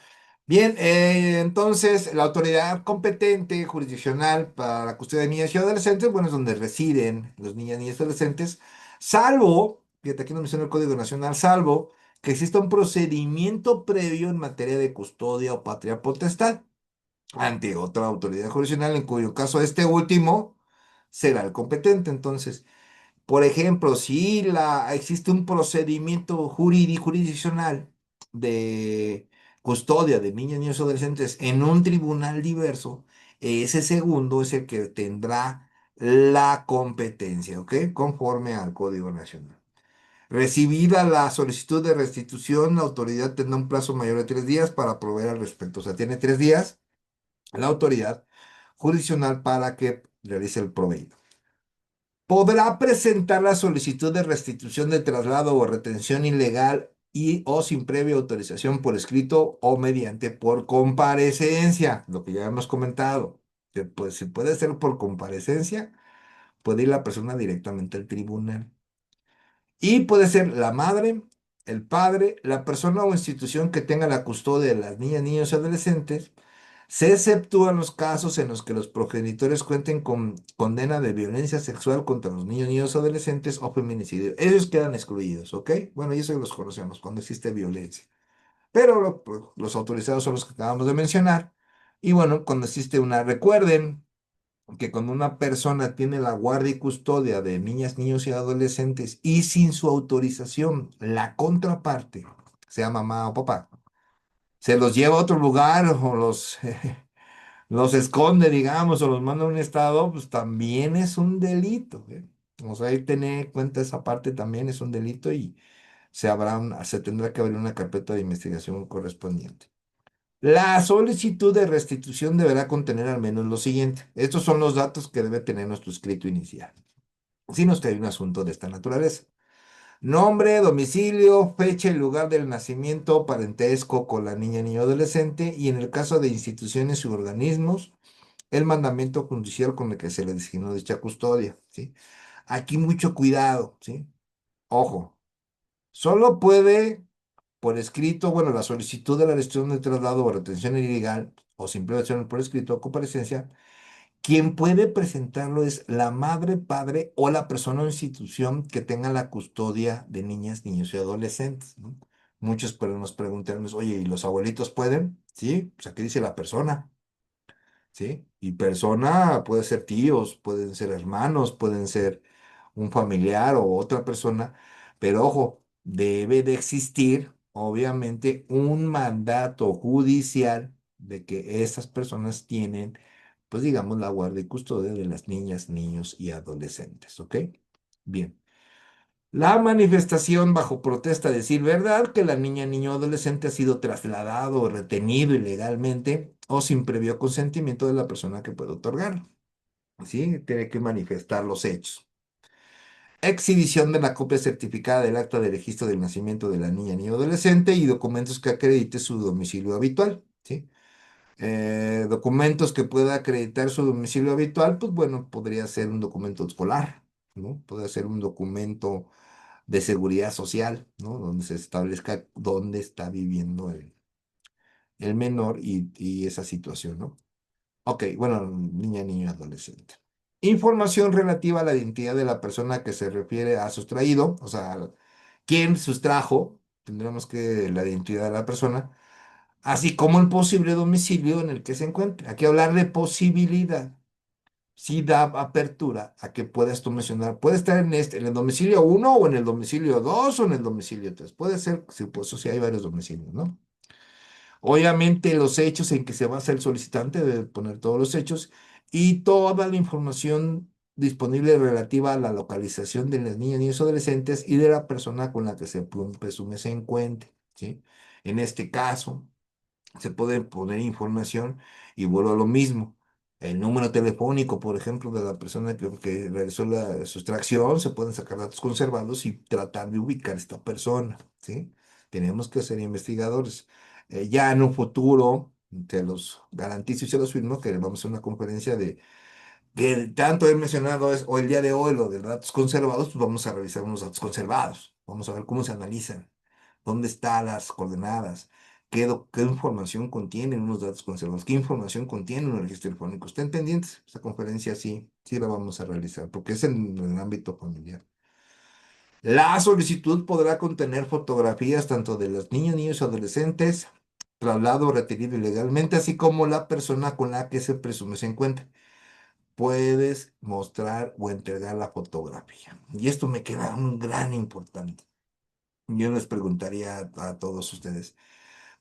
Bien, entonces la autoridad competente jurisdiccional para la custodia de niñas y adolescentes, bueno, es donde residen los niños, niñas y adolescentes, salvo, fíjate aquí no menciona el Código Nacional, salvo que exista un procedimiento previo en materia de custodia o patria potestad ante otra autoridad jurisdiccional, en cuyo caso este último será el competente. Entonces, por ejemplo, si existe un procedimiento jurisdiccional de custodia de niños, niños y adolescentes en un tribunal diverso, ese segundo es el que tendrá la competencia, ¿ok? Conforme al Código Nacional. Recibida la solicitud de restitución, la autoridad tendrá un plazo mayor de 3 días para proveer al respecto. O sea, tiene 3 días la autoridad jurisdiccional para que realice el proveído. Podrá presentar la solicitud de restitución de traslado o retención ilegal y o sin previa autorización por escrito o mediante por comparecencia, lo que ya hemos comentado. Que, pues, si puede ser por comparecencia, puede ir la persona directamente al tribunal. Y puede ser la madre, el padre, la persona o institución que tenga la custodia de las niñas, niños y adolescentes. Se exceptúan los casos en los que los progenitores cuenten con condena de violencia sexual contra los niños, niños, adolescentes o feminicidio. Ellos quedan excluidos, ¿ok? Bueno, y eso ya los conocemos, cuando existe violencia. Pero pues, los autorizados son los que acabamos de mencionar. Y bueno, cuando existe recuerden que cuando una persona tiene la guardia y custodia de niñas, niños y adolescentes y sin su autorización, la contraparte, sea mamá o papá, se los lleva a otro lugar o los esconde, digamos, o los manda a un estado, pues también es un delito, ¿eh? O sea, hay que tener en cuenta esa parte también es un delito se tendrá que abrir una carpeta de investigación correspondiente. La solicitud de restitución deberá contener al menos lo siguiente. Estos son los datos que debe tener nuestro escrito inicial. Si nos trae un asunto de esta naturaleza. Nombre, domicilio, fecha y lugar del nacimiento, parentesco con la niña, niño, adolescente, y en el caso de instituciones u organismos, el mandamiento judicial con el que se le designó dicha custodia, ¿sí? Aquí mucho cuidado, ¿sí? Ojo, solo puede por escrito, bueno, la solicitud de la restricción de traslado o retención ilegal o simplemente por escrito o comparecencia, quien puede presentarlo es la madre, padre o la persona o institución que tenga la custodia de niñas, niños y adolescentes, ¿no? Muchos podemos preguntarnos, oye, ¿y los abuelitos pueden? Sí, pues aquí dice la persona. ¿Sí? Y persona puede ser tíos, pueden ser hermanos, pueden ser un familiar o otra persona, pero ojo, debe de existir, obviamente, un mandato judicial de que esas personas tienen, pues digamos, la guardia y custodia de las niñas, niños y adolescentes, ¿ok? Bien. La manifestación bajo protesta de decir verdad que la niña, niño o adolescente ha sido trasladado o retenido ilegalmente o sin previo consentimiento de la persona que puede otorgarlo. ¿Sí? Tiene que manifestar los hechos. Exhibición de la copia certificada del acta de registro del nacimiento de la niña, niño o adolescente y documentos que acredite su domicilio habitual. ¿Sí? Documentos que pueda acreditar su domicilio habitual, pues bueno, podría ser un documento escolar, ¿no? Puede ser un documento de seguridad social, ¿no? Donde se establezca dónde está viviendo el menor y esa situación, ¿no? Ok, bueno, niña, niño, adolescente. Información relativa a la identidad de la persona que se refiere a sustraído, o sea, quién sustrajo, tendremos que la identidad de la persona, así como el posible domicilio en el que se encuentre. Aquí hablar de posibilidad sí da apertura a que puedas tú mencionar, puede estar en el domicilio uno o en el domicilio 2 o en el domicilio 3. Puede ser, sí, pues, o sea, hay varios domicilios, ¿no? Obviamente los hechos en que se basa el solicitante debe poner todos los hechos y toda la información disponible relativa a la localización de las niñas, niños, adolescentes y de la persona con la que se presume se encuentre, ¿sí? En este caso se puede poner información y vuelvo a lo mismo. El número telefónico, por ejemplo, de la persona que realizó la sustracción, se pueden sacar datos conservados y tratar de ubicar a esta persona, ¿sí? Tenemos que ser investigadores. Ya en un futuro, te los garantizo y se los firmo, que vamos a hacer una conferencia de tanto he mencionado o el día de hoy lo de datos conservados, pues vamos a revisar unos datos conservados. Vamos a ver cómo se analizan, dónde están las coordenadas, qué información contienen unos datos conservados, qué información contiene un registro telefónico. Estén pendientes, esta conferencia sí, sí la vamos a realizar, porque es en el ámbito familiar. La solicitud podrá contener fotografías tanto de los niños, niños y adolescentes, traslado o retenido ilegalmente, así como la persona con la que se presume se encuentra. Puedes mostrar o entregar la fotografía. Y esto me queda un gran importante. Yo les preguntaría a todos ustedes,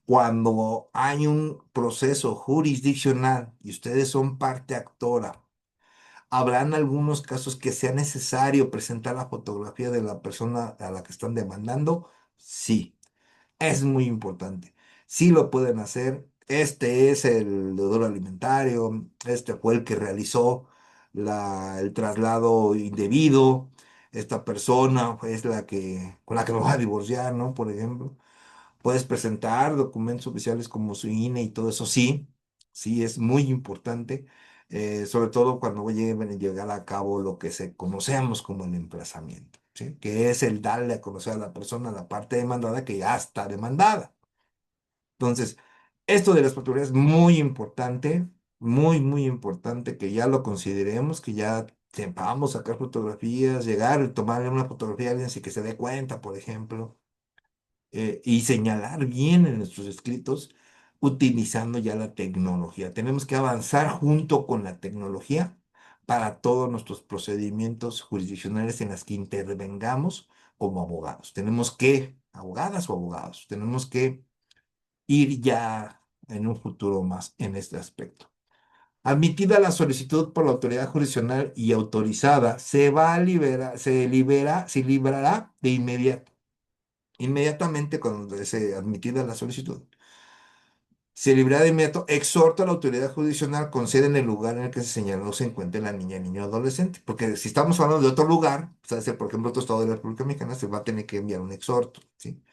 cuando hay un proceso jurisdiccional y ustedes son parte actora, ¿habrán algunos casos que sea necesario presentar la fotografía de la persona a la que están demandando? Sí. Es muy importante. Sí lo pueden hacer. Este es el deudor alimentario. Este fue el que realizó el traslado indebido. Esta persona es la que, con la que me voy a divorciar, ¿no? Por ejemplo. Puedes presentar documentos oficiales como su INE y todo eso. Sí, sí, es muy importante. Sobre todo cuando lleven a llegar a cabo lo que se conocemos como el emplazamiento, ¿sí? Que es el darle a conocer a la persona la parte demandada que ya está demandada. Entonces, esto de las fotografías es muy importante, muy, muy importante que ya lo consideremos, que ya sepamos sacar fotografías, llegar, tomarle una fotografía a alguien sin que se dé cuenta, por ejemplo, y señalar bien en nuestros escritos utilizando ya la tecnología. Tenemos que avanzar junto con la tecnología para todos nuestros procedimientos jurisdiccionales en las que intervengamos como abogados. Tenemos que, abogadas o abogados, tenemos que ir ya en un futuro más en este aspecto. Admitida la solicitud por la autoridad jurisdiccional y autorizada, se librará de inmediato. Inmediatamente cuando es admitida la solicitud, se libra de inmediato, exhorta a la autoridad jurisdiccional con sede en el lugar en el que se señaló se encuentre la niña, niño, adolescente. Porque si estamos hablando de otro lugar, o sea, por ejemplo, otro estado de la República Mexicana, se va a tener que enviar un exhorto, ¿sí?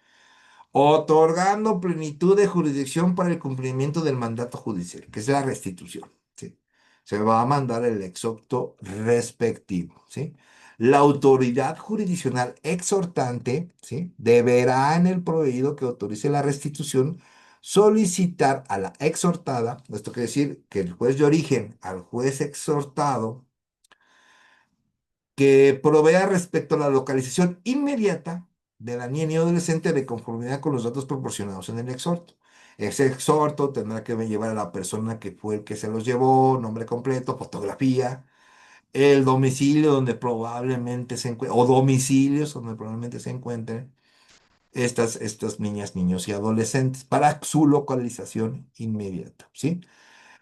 Otorgando plenitud de jurisdicción para el cumplimiento del mandato judicial, que es la restitución, ¿sí? Se va a mandar el exhorto respectivo, ¿sí? La autoridad jurisdiccional exhortante, ¿sí? Deberá en el proveído que autorice la restitución solicitar a la exhortada, esto quiere decir que el juez de origen al juez exhortado, que provea respecto a la localización inmediata de la niña y adolescente de conformidad con los datos proporcionados en el exhorto. Ese exhorto tendrá que llevar a la persona que fue el que se los llevó, nombre completo, fotografía, el domicilio donde probablemente se encuentren, o domicilios donde probablemente se encuentren estas niñas, niños y adolescentes para su localización inmediata, ¿sí?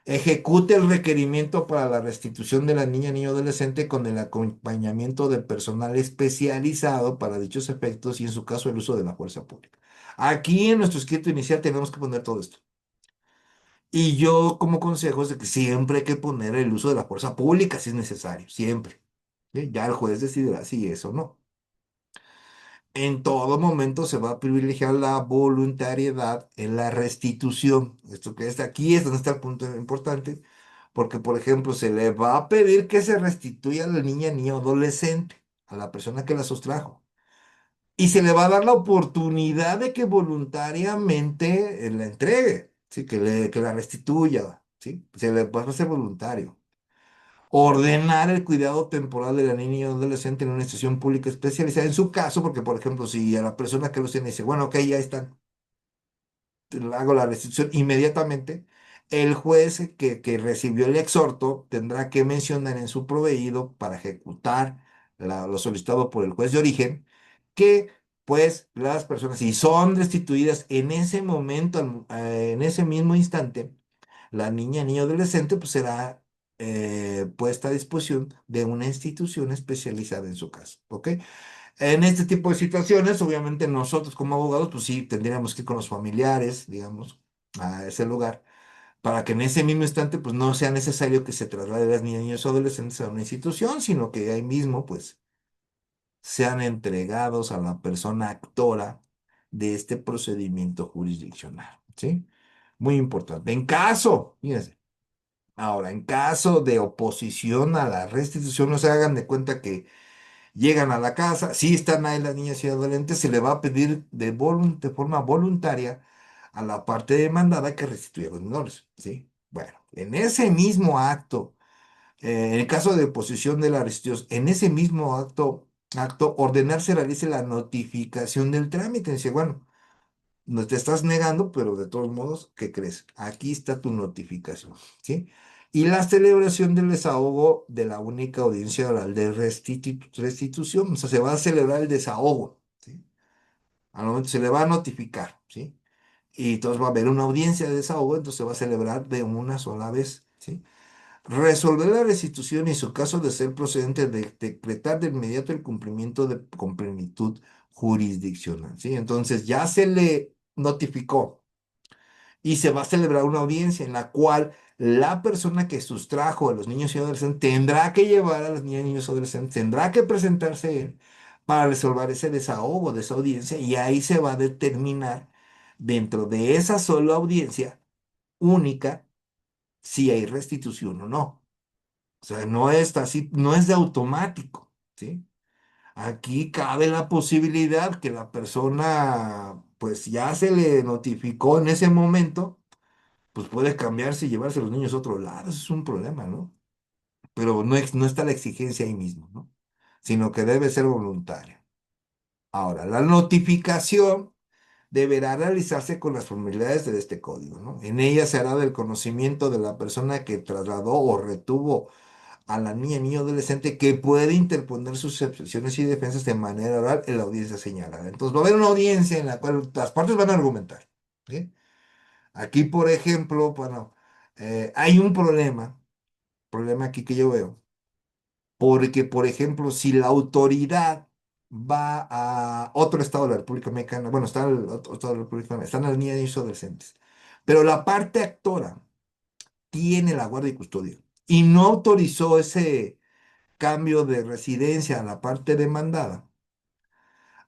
Ejecute el requerimiento para la restitución de la niña, niño, adolescente con el acompañamiento del personal especializado para dichos efectos y en su caso el uso de la fuerza pública. Aquí en nuestro escrito inicial tenemos que poner todo esto. Y yo como consejo es de que siempre hay que poner el uso de la fuerza pública si es necesario, siempre. ¿Sí? Ya el juez decidirá si es o no. En todo momento se va a privilegiar la voluntariedad en la restitución. Esto que está aquí es donde está el punto importante, porque, por ejemplo, se le va a pedir que se restituya a la niña, niño, adolescente, a la persona que la sustrajo. Y se le va a dar la oportunidad de que voluntariamente la entregue, ¿sí? Que la restituya, ¿sí? Se le va a hacer voluntario. Ordenar el cuidado temporal de la niña y adolescente en una institución pública especializada. En su caso, porque por ejemplo, si a la persona que los tiene dice, bueno, ok, ya están, hago la restitución inmediatamente, el juez que recibió el exhorto tendrá que mencionar en su proveído para ejecutar lo solicitado por el juez de origen que pues las personas, si son restituidas en ese momento, en ese mismo instante, la niña, niño, adolescente, pues será puesta a disposición de una institución especializada en su caso, ¿ok? En este tipo de situaciones, obviamente nosotros como abogados, pues sí, tendríamos que ir con los familiares, digamos, a ese lugar, para que en ese mismo instante, pues no sea necesario que se traslade a las niñas, niños o adolescentes a una institución, sino que ahí mismo, pues, sean entregados a la persona actora de este procedimiento jurisdiccional, ¿sí? Muy importante. En caso, fíjense, ahora, en caso de oposición a la restitución, no se hagan de cuenta que llegan a la casa, sí están ahí las niñas y adolescentes, se le va a pedir de forma voluntaria a la parte demandada que restituya a los menores, ¿sí? Bueno, en ese mismo acto, en el caso de oposición de la restitución, en ese mismo acto, ordenar se realice la notificación del trámite. Dice, bueno, no te estás negando, pero de todos modos, ¿qué crees? Aquí está tu notificación, ¿sí? Y la celebración del desahogo de la única audiencia oral de restitución, o sea, se va a celebrar el desahogo, ¿sí? Al momento se le va a notificar, ¿sí? Y entonces va a haber una audiencia de desahogo, entonces se va a celebrar de una sola vez, ¿sí? Resolver la restitución y en su caso de ser procedente de decretar de inmediato el cumplimiento con plenitud jurisdiccional, ¿sí? Entonces ya se le notificó y se va a celebrar una audiencia en la cual la persona que sustrajo a los niños y adolescentes tendrá que llevar a los niños y niños adolescentes, tendrá que presentarse él para resolver ese desahogo de esa audiencia y ahí se va a determinar dentro de esa sola audiencia única si hay restitución o no. O sea, no es así, no es de automático, ¿sí? Aquí cabe la posibilidad que la persona, pues ya se le notificó en ese momento, pues puede cambiarse y llevarse a los niños a otro lado, eso es un problema, ¿no? Pero no está la exigencia ahí mismo, ¿no? Sino que debe ser voluntaria. Ahora, la notificación deberá realizarse con las formalidades de este código, ¿no? En ella se hará del conocimiento de la persona que trasladó o retuvo a la niña, niño, adolescente que puede interponer sus excepciones y defensas de manera oral en la audiencia señalada. Entonces va a haber una audiencia en la cual las partes van a argumentar, ¿sí? Aquí, por ejemplo, bueno, hay un problema aquí que yo veo, porque, por ejemplo, si la autoridad va a otro estado de la República Mexicana, bueno, está en el otro estado de la República Mexicana, están las niñas y niños adolescentes, pero la parte actora tiene la guardia y custodia y no autorizó ese cambio de residencia a la parte demandada.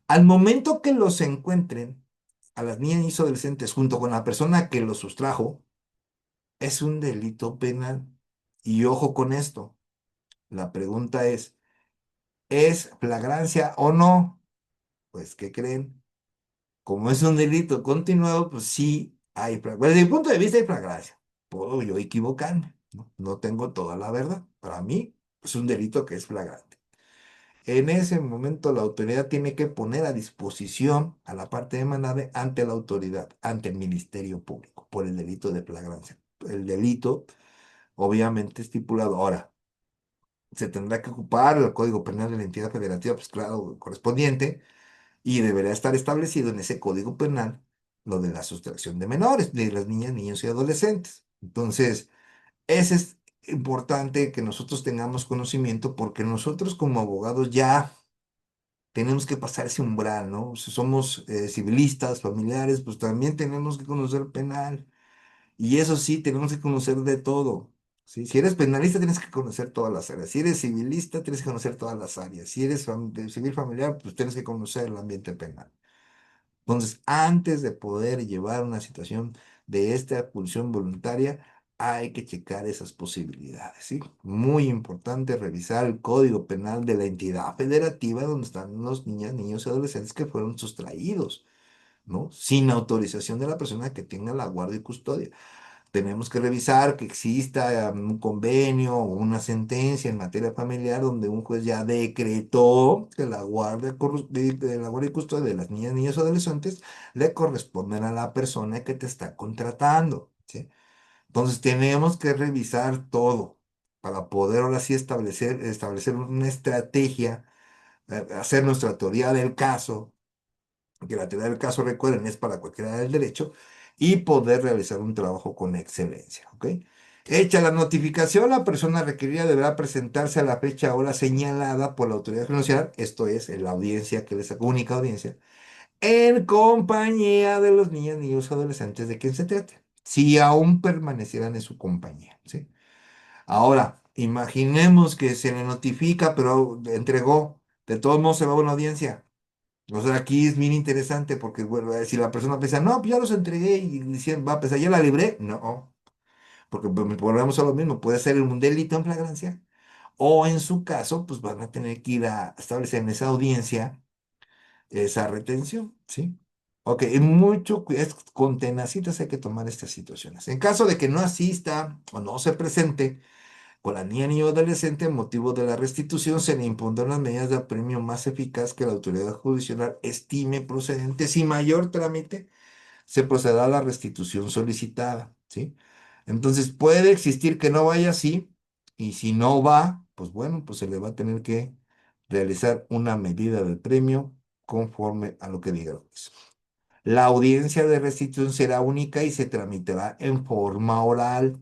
Al momento que los encuentren, a las niñas y adolescentes junto con la persona que los sustrajo, es un delito penal. Y ojo con esto, la pregunta ¿es flagrancia o no? Pues, ¿qué creen? Como es un delito continuado, pues sí hay flagrancia. Desde mi punto de vista hay flagrancia. Puedo yo equivocarme, ¿no? No tengo toda la verdad. Para mí es un delito que es flagrante. En ese momento la autoridad tiene que poner a disposición a la parte demandada ante la autoridad, ante el Ministerio Público, por el delito de flagrancia. El delito, obviamente, estipulado. Ahora, se tendrá que ocupar el Código Penal de la entidad federativa, pues claro, correspondiente, y deberá estar establecido en ese Código Penal lo de la sustracción de menores, de las niñas, niños y adolescentes. Entonces, ese es importante que nosotros tengamos conocimiento porque nosotros como abogados ya tenemos que pasar ese umbral, ¿no? Si somos civilistas, familiares, pues también tenemos que conocer penal. Y eso sí, tenemos que conocer de todo. ¿Sí? Si eres penalista, tienes que conocer todas las áreas. Si eres civilista, tienes que conocer todas las áreas. Si eres de civil familiar, pues tienes que conocer el ambiente penal. Entonces, antes de poder llevar una situación de esta expulsión voluntaria, hay que checar esas posibilidades, ¿sí? Muy importante revisar el código penal de la entidad federativa donde están los niñas, niños y adolescentes que fueron sustraídos, ¿no? Sin autorización de la persona que tenga la guardia y custodia. Tenemos que revisar que exista un convenio o una sentencia en materia familiar donde un juez ya decretó que la guardia, de la guardia y custodia de las niñas, niños y adolescentes le corresponden a la persona que te está contratando, ¿sí? Entonces tenemos que revisar todo para poder ahora sí establecer una estrategia, hacer nuestra teoría del caso, que la teoría del caso, recuerden, es para cualquier área del derecho, y poder realizar un trabajo con excelencia, ¿ok? Hecha la notificación, la persona requerida deberá presentarse a la fecha o hora señalada por la autoridad judicial, esto es, en la audiencia que les única audiencia, en compañía de los niños, niños, adolescentes de quien se trate, si aún permanecieran en su compañía, ¿sí? Ahora, imaginemos que se le notifica, pero entregó, de todos modos se va a una audiencia. O sea, aquí es bien interesante porque, bueno, si la persona piensa, no, pues ya los entregué y va a pensar, ya la libré. No, porque pues, volvemos a lo mismo, puede ser un delito en flagrancia o en su caso, pues van a tener que ir a establecer en esa audiencia esa retención, ¿sí? Ok, y es con tenacitas hay que tomar estas situaciones. En caso de que no asista o no se presente, con la niña, niño o adolescente, en motivo de la restitución, se le impondrán las medidas de apremio más eficaz que la autoridad judicial estime procedentes. Sin mayor trámite, se procederá a la restitución solicitada, ¿sí? Entonces, puede existir que no vaya así, y si no va, pues bueno, pues se le va a tener que realizar una medida de premio conforme a lo que diga el juez. La audiencia de restitución será única y se tramitará en forma oral.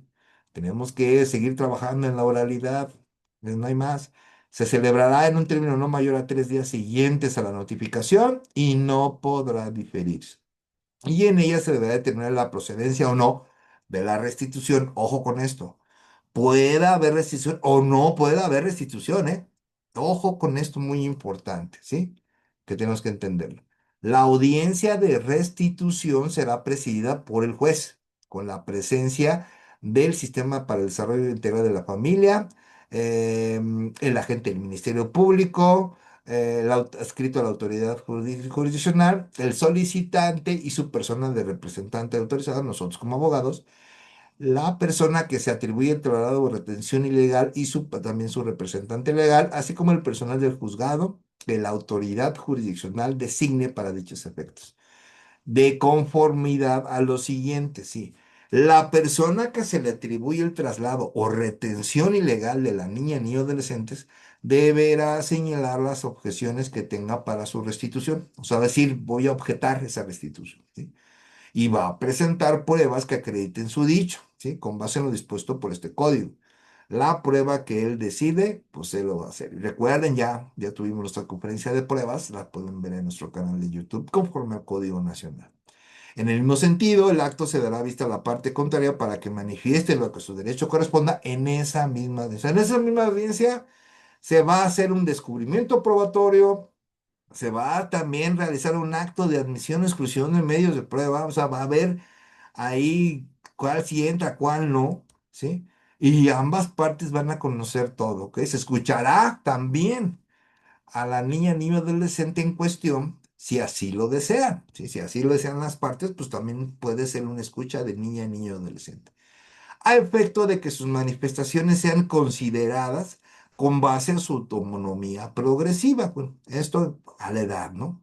Tenemos que seguir trabajando en la oralidad, no hay más. Se celebrará en un término no mayor a 3 días siguientes a la notificación y no podrá diferirse. Y en ella se deberá determinar la procedencia o no de la restitución. Ojo con esto. Pueda haber restitución o no pueda haber restitución, ¿eh? Ojo con esto muy importante, ¿sí? Que tenemos que entenderlo. La audiencia de restitución será presidida por el juez, con la presencia del Sistema para el Desarrollo Integral de la Familia, el agente del Ministerio Público, adscrito a la autoridad jurisdiccional, el solicitante y su persona de representante autorizada, nosotros como abogados, la persona que se atribuye el traslado o retención ilegal y también su representante legal, así como el personal del juzgado que la autoridad jurisdiccional designe para dichos efectos. De conformidad a lo siguiente, sí. La persona que se le atribuye el traslado o retención ilegal de la niña, niño o adolescentes deberá señalar las objeciones que tenga para su restitución. O sea, decir, voy a objetar esa restitución, ¿sí? Y va a presentar pruebas que acrediten su dicho, ¿sí? Con base en lo dispuesto por este código. la prueba que él decide, pues él lo va a hacer. Y recuerden, ya tuvimos nuestra conferencia de pruebas, la pueden ver en nuestro canal de YouTube conforme al Código Nacional. En el mismo sentido, el acto se dará vista a la parte contraria para que manifieste lo que su derecho corresponda en esa misma audiencia. En esa misma audiencia se va a hacer un descubrimiento probatorio, se va a también realizar un acto de admisión o exclusión de medios de prueba, o sea, va a ver ahí cuál sí entra, cuál no, ¿sí? Y ambas partes van a conocer todo, ¿ok? Se escuchará también a la niña, niño, adolescente en cuestión, si así lo desean, ¿sí? Si así lo desean las partes, pues también puede ser una escucha de niña, niño, adolescente a efecto de que sus manifestaciones sean consideradas con base en su autonomía progresiva. Bueno, esto a la edad, ¿no?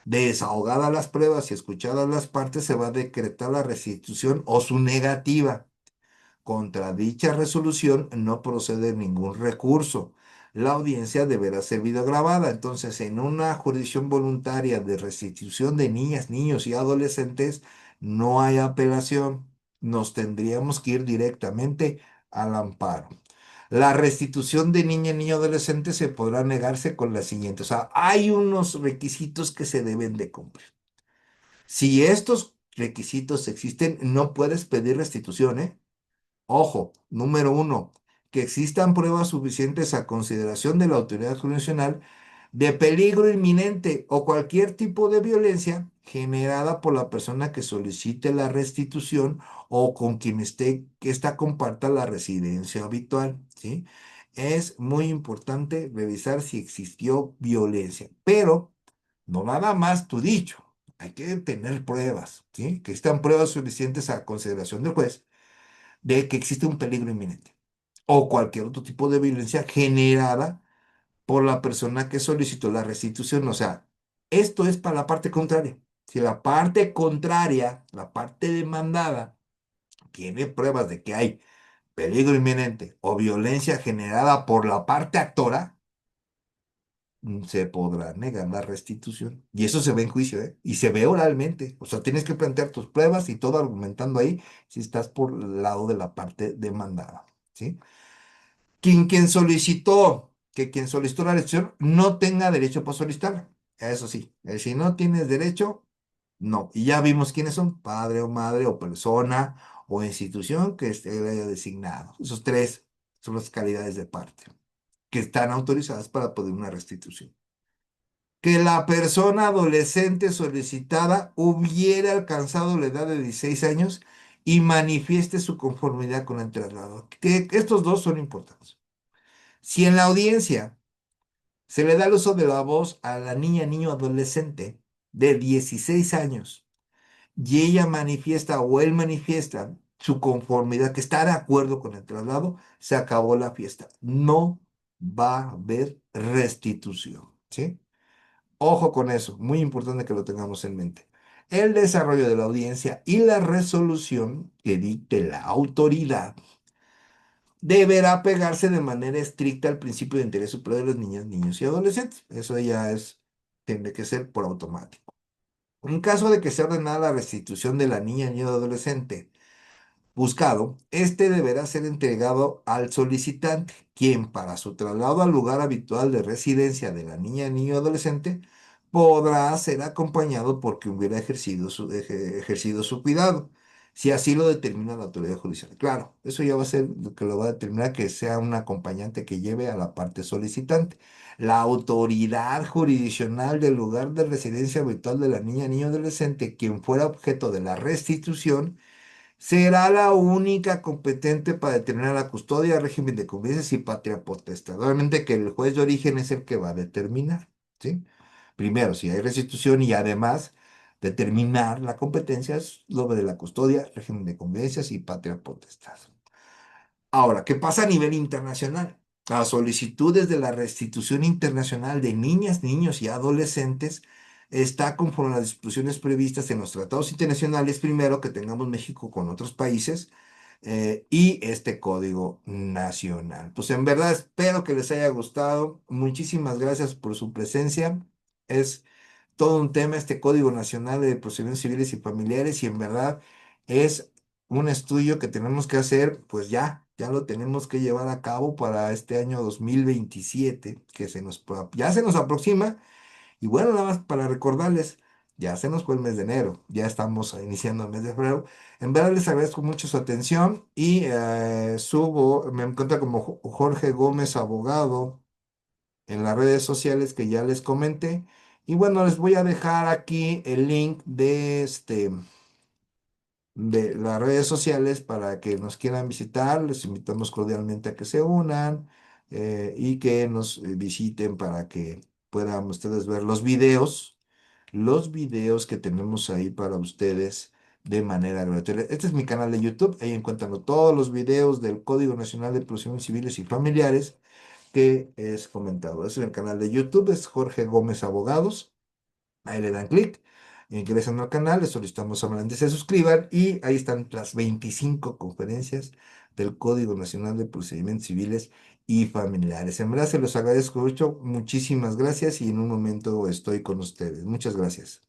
Desahogadas las pruebas y escuchadas las partes, se va a decretar la restitución o su negativa. Contra dicha resolución no procede ningún recurso. La audiencia deberá ser videograbada. Entonces, en una jurisdicción voluntaria de restitución de niñas, niños y adolescentes, no hay apelación. Nos tendríamos que ir directamente al amparo. La restitución de niña, niño, adolescente se podrá negarse con la siguiente. O sea, hay unos requisitos que se deben de cumplir. Si estos requisitos existen, no puedes pedir restitución, ¿eh? Ojo, número uno, que existan pruebas suficientes a consideración de la autoridad jurisdiccional de peligro inminente o cualquier tipo de violencia generada por la persona que solicite la restitución o con quien que ésta comparta la residencia habitual, ¿sí? Es muy importante revisar si existió violencia, pero no nada más tu dicho, hay que tener pruebas, ¿sí? Que existan pruebas suficientes a consideración del juez de que existe un peligro inminente o cualquier otro tipo de violencia generada por la persona que solicitó la restitución. O sea, esto es para la parte contraria. Si la parte contraria, la parte demandada, tiene pruebas de que hay peligro inminente o violencia generada por la parte actora, se podrá negar la restitución. Y eso se ve en juicio, ¿eh? Y se ve oralmente. O sea, tienes que plantear tus pruebas y todo argumentando ahí si estás por el lado de la parte demandada, ¿sí? Quien solicitó la restitución no tenga derecho para solicitarla. Eso sí, si no tienes derecho, no. Y ya vimos quiénes son, padre o madre o persona o institución que esté haya designado. Esos tres son las calidades de parte que están autorizadas para pedir una restitución. Que la persona adolescente solicitada hubiera alcanzado la edad de 16 años y manifieste su conformidad con el traslado. Que estos dos son importantes. Si en la audiencia se le da el uso de la voz a la niña, niño, adolescente de 16 años y ella manifiesta o él manifiesta su conformidad, que está de acuerdo con el traslado, se acabó la fiesta. No va a haber restitución, ¿sí? Ojo con eso, muy importante que lo tengamos en mente. El desarrollo de la audiencia y la resolución que dicte la autoridad deberá pegarse de manera estricta al principio de interés superior de las niñas, niños y adolescentes. Eso ya tiene que ser por automático. En caso de que sea ordenada la restitución de la niña, niño o adolescente buscado, este deberá ser entregado al solicitante, quien para su traslado al lugar habitual de residencia de la niña, niño o adolescente podrá ser acompañado por quien hubiera ejercido su cuidado, si así lo determina la autoridad judicial. Claro, eso ya va a ser lo que lo va a determinar que sea un acompañante que lleve a la parte solicitante. La autoridad jurisdiccional del lugar de residencia habitual de la niña, niño o adolescente, quien fuera objeto de la restitución, será la única competente para determinar la custodia, régimen de convivencias y patria potestad. Obviamente que el juez de origen es el que va a determinar, ¿sí? Primero, si hay restitución y además determinar la competencia es lo de la custodia, régimen de convivencias y patria potestad. Ahora, ¿qué pasa a nivel internacional? Las solicitudes de la restitución internacional de niñas, niños y adolescentes está conforme a las disposiciones previstas en los tratados internacionales, primero que tengamos México con otros países y este código nacional. Pues en verdad espero que les haya gustado. Muchísimas gracias por su presencia. Es todo un tema este Código Nacional de Procedimientos Civiles y Familiares y en verdad es un estudio que tenemos que hacer, pues ya lo tenemos que llevar a cabo para este año 2027, que ya se nos aproxima. Y bueno, nada más para recordarles, ya se nos fue el mes de enero, ya estamos iniciando el mes de febrero. En verdad les agradezco mucho su atención y me encuentro como Jorge Gómez Abogado en las redes sociales que ya les comenté. Y bueno, les voy a dejar aquí el link de las redes sociales para que nos quieran visitar. Les invitamos cordialmente a que se unan y que nos visiten para que puedan ustedes ver los videos que tenemos ahí para ustedes de manera gratuita. Este es mi canal de YouTube, ahí encuentran todos los videos del Código Nacional de Procedimientos Civiles y Familiares que es comentado. Es el canal de YouTube, es Jorge Gómez Abogados. Ahí le dan clic, ingresan al canal, les solicitamos adelante se suscriban y ahí están las 25 conferencias del Código Nacional de Procedimientos Civiles y Familiares. En verdad se los agradezco mucho, muchísimas gracias y en un momento estoy con ustedes. Muchas gracias.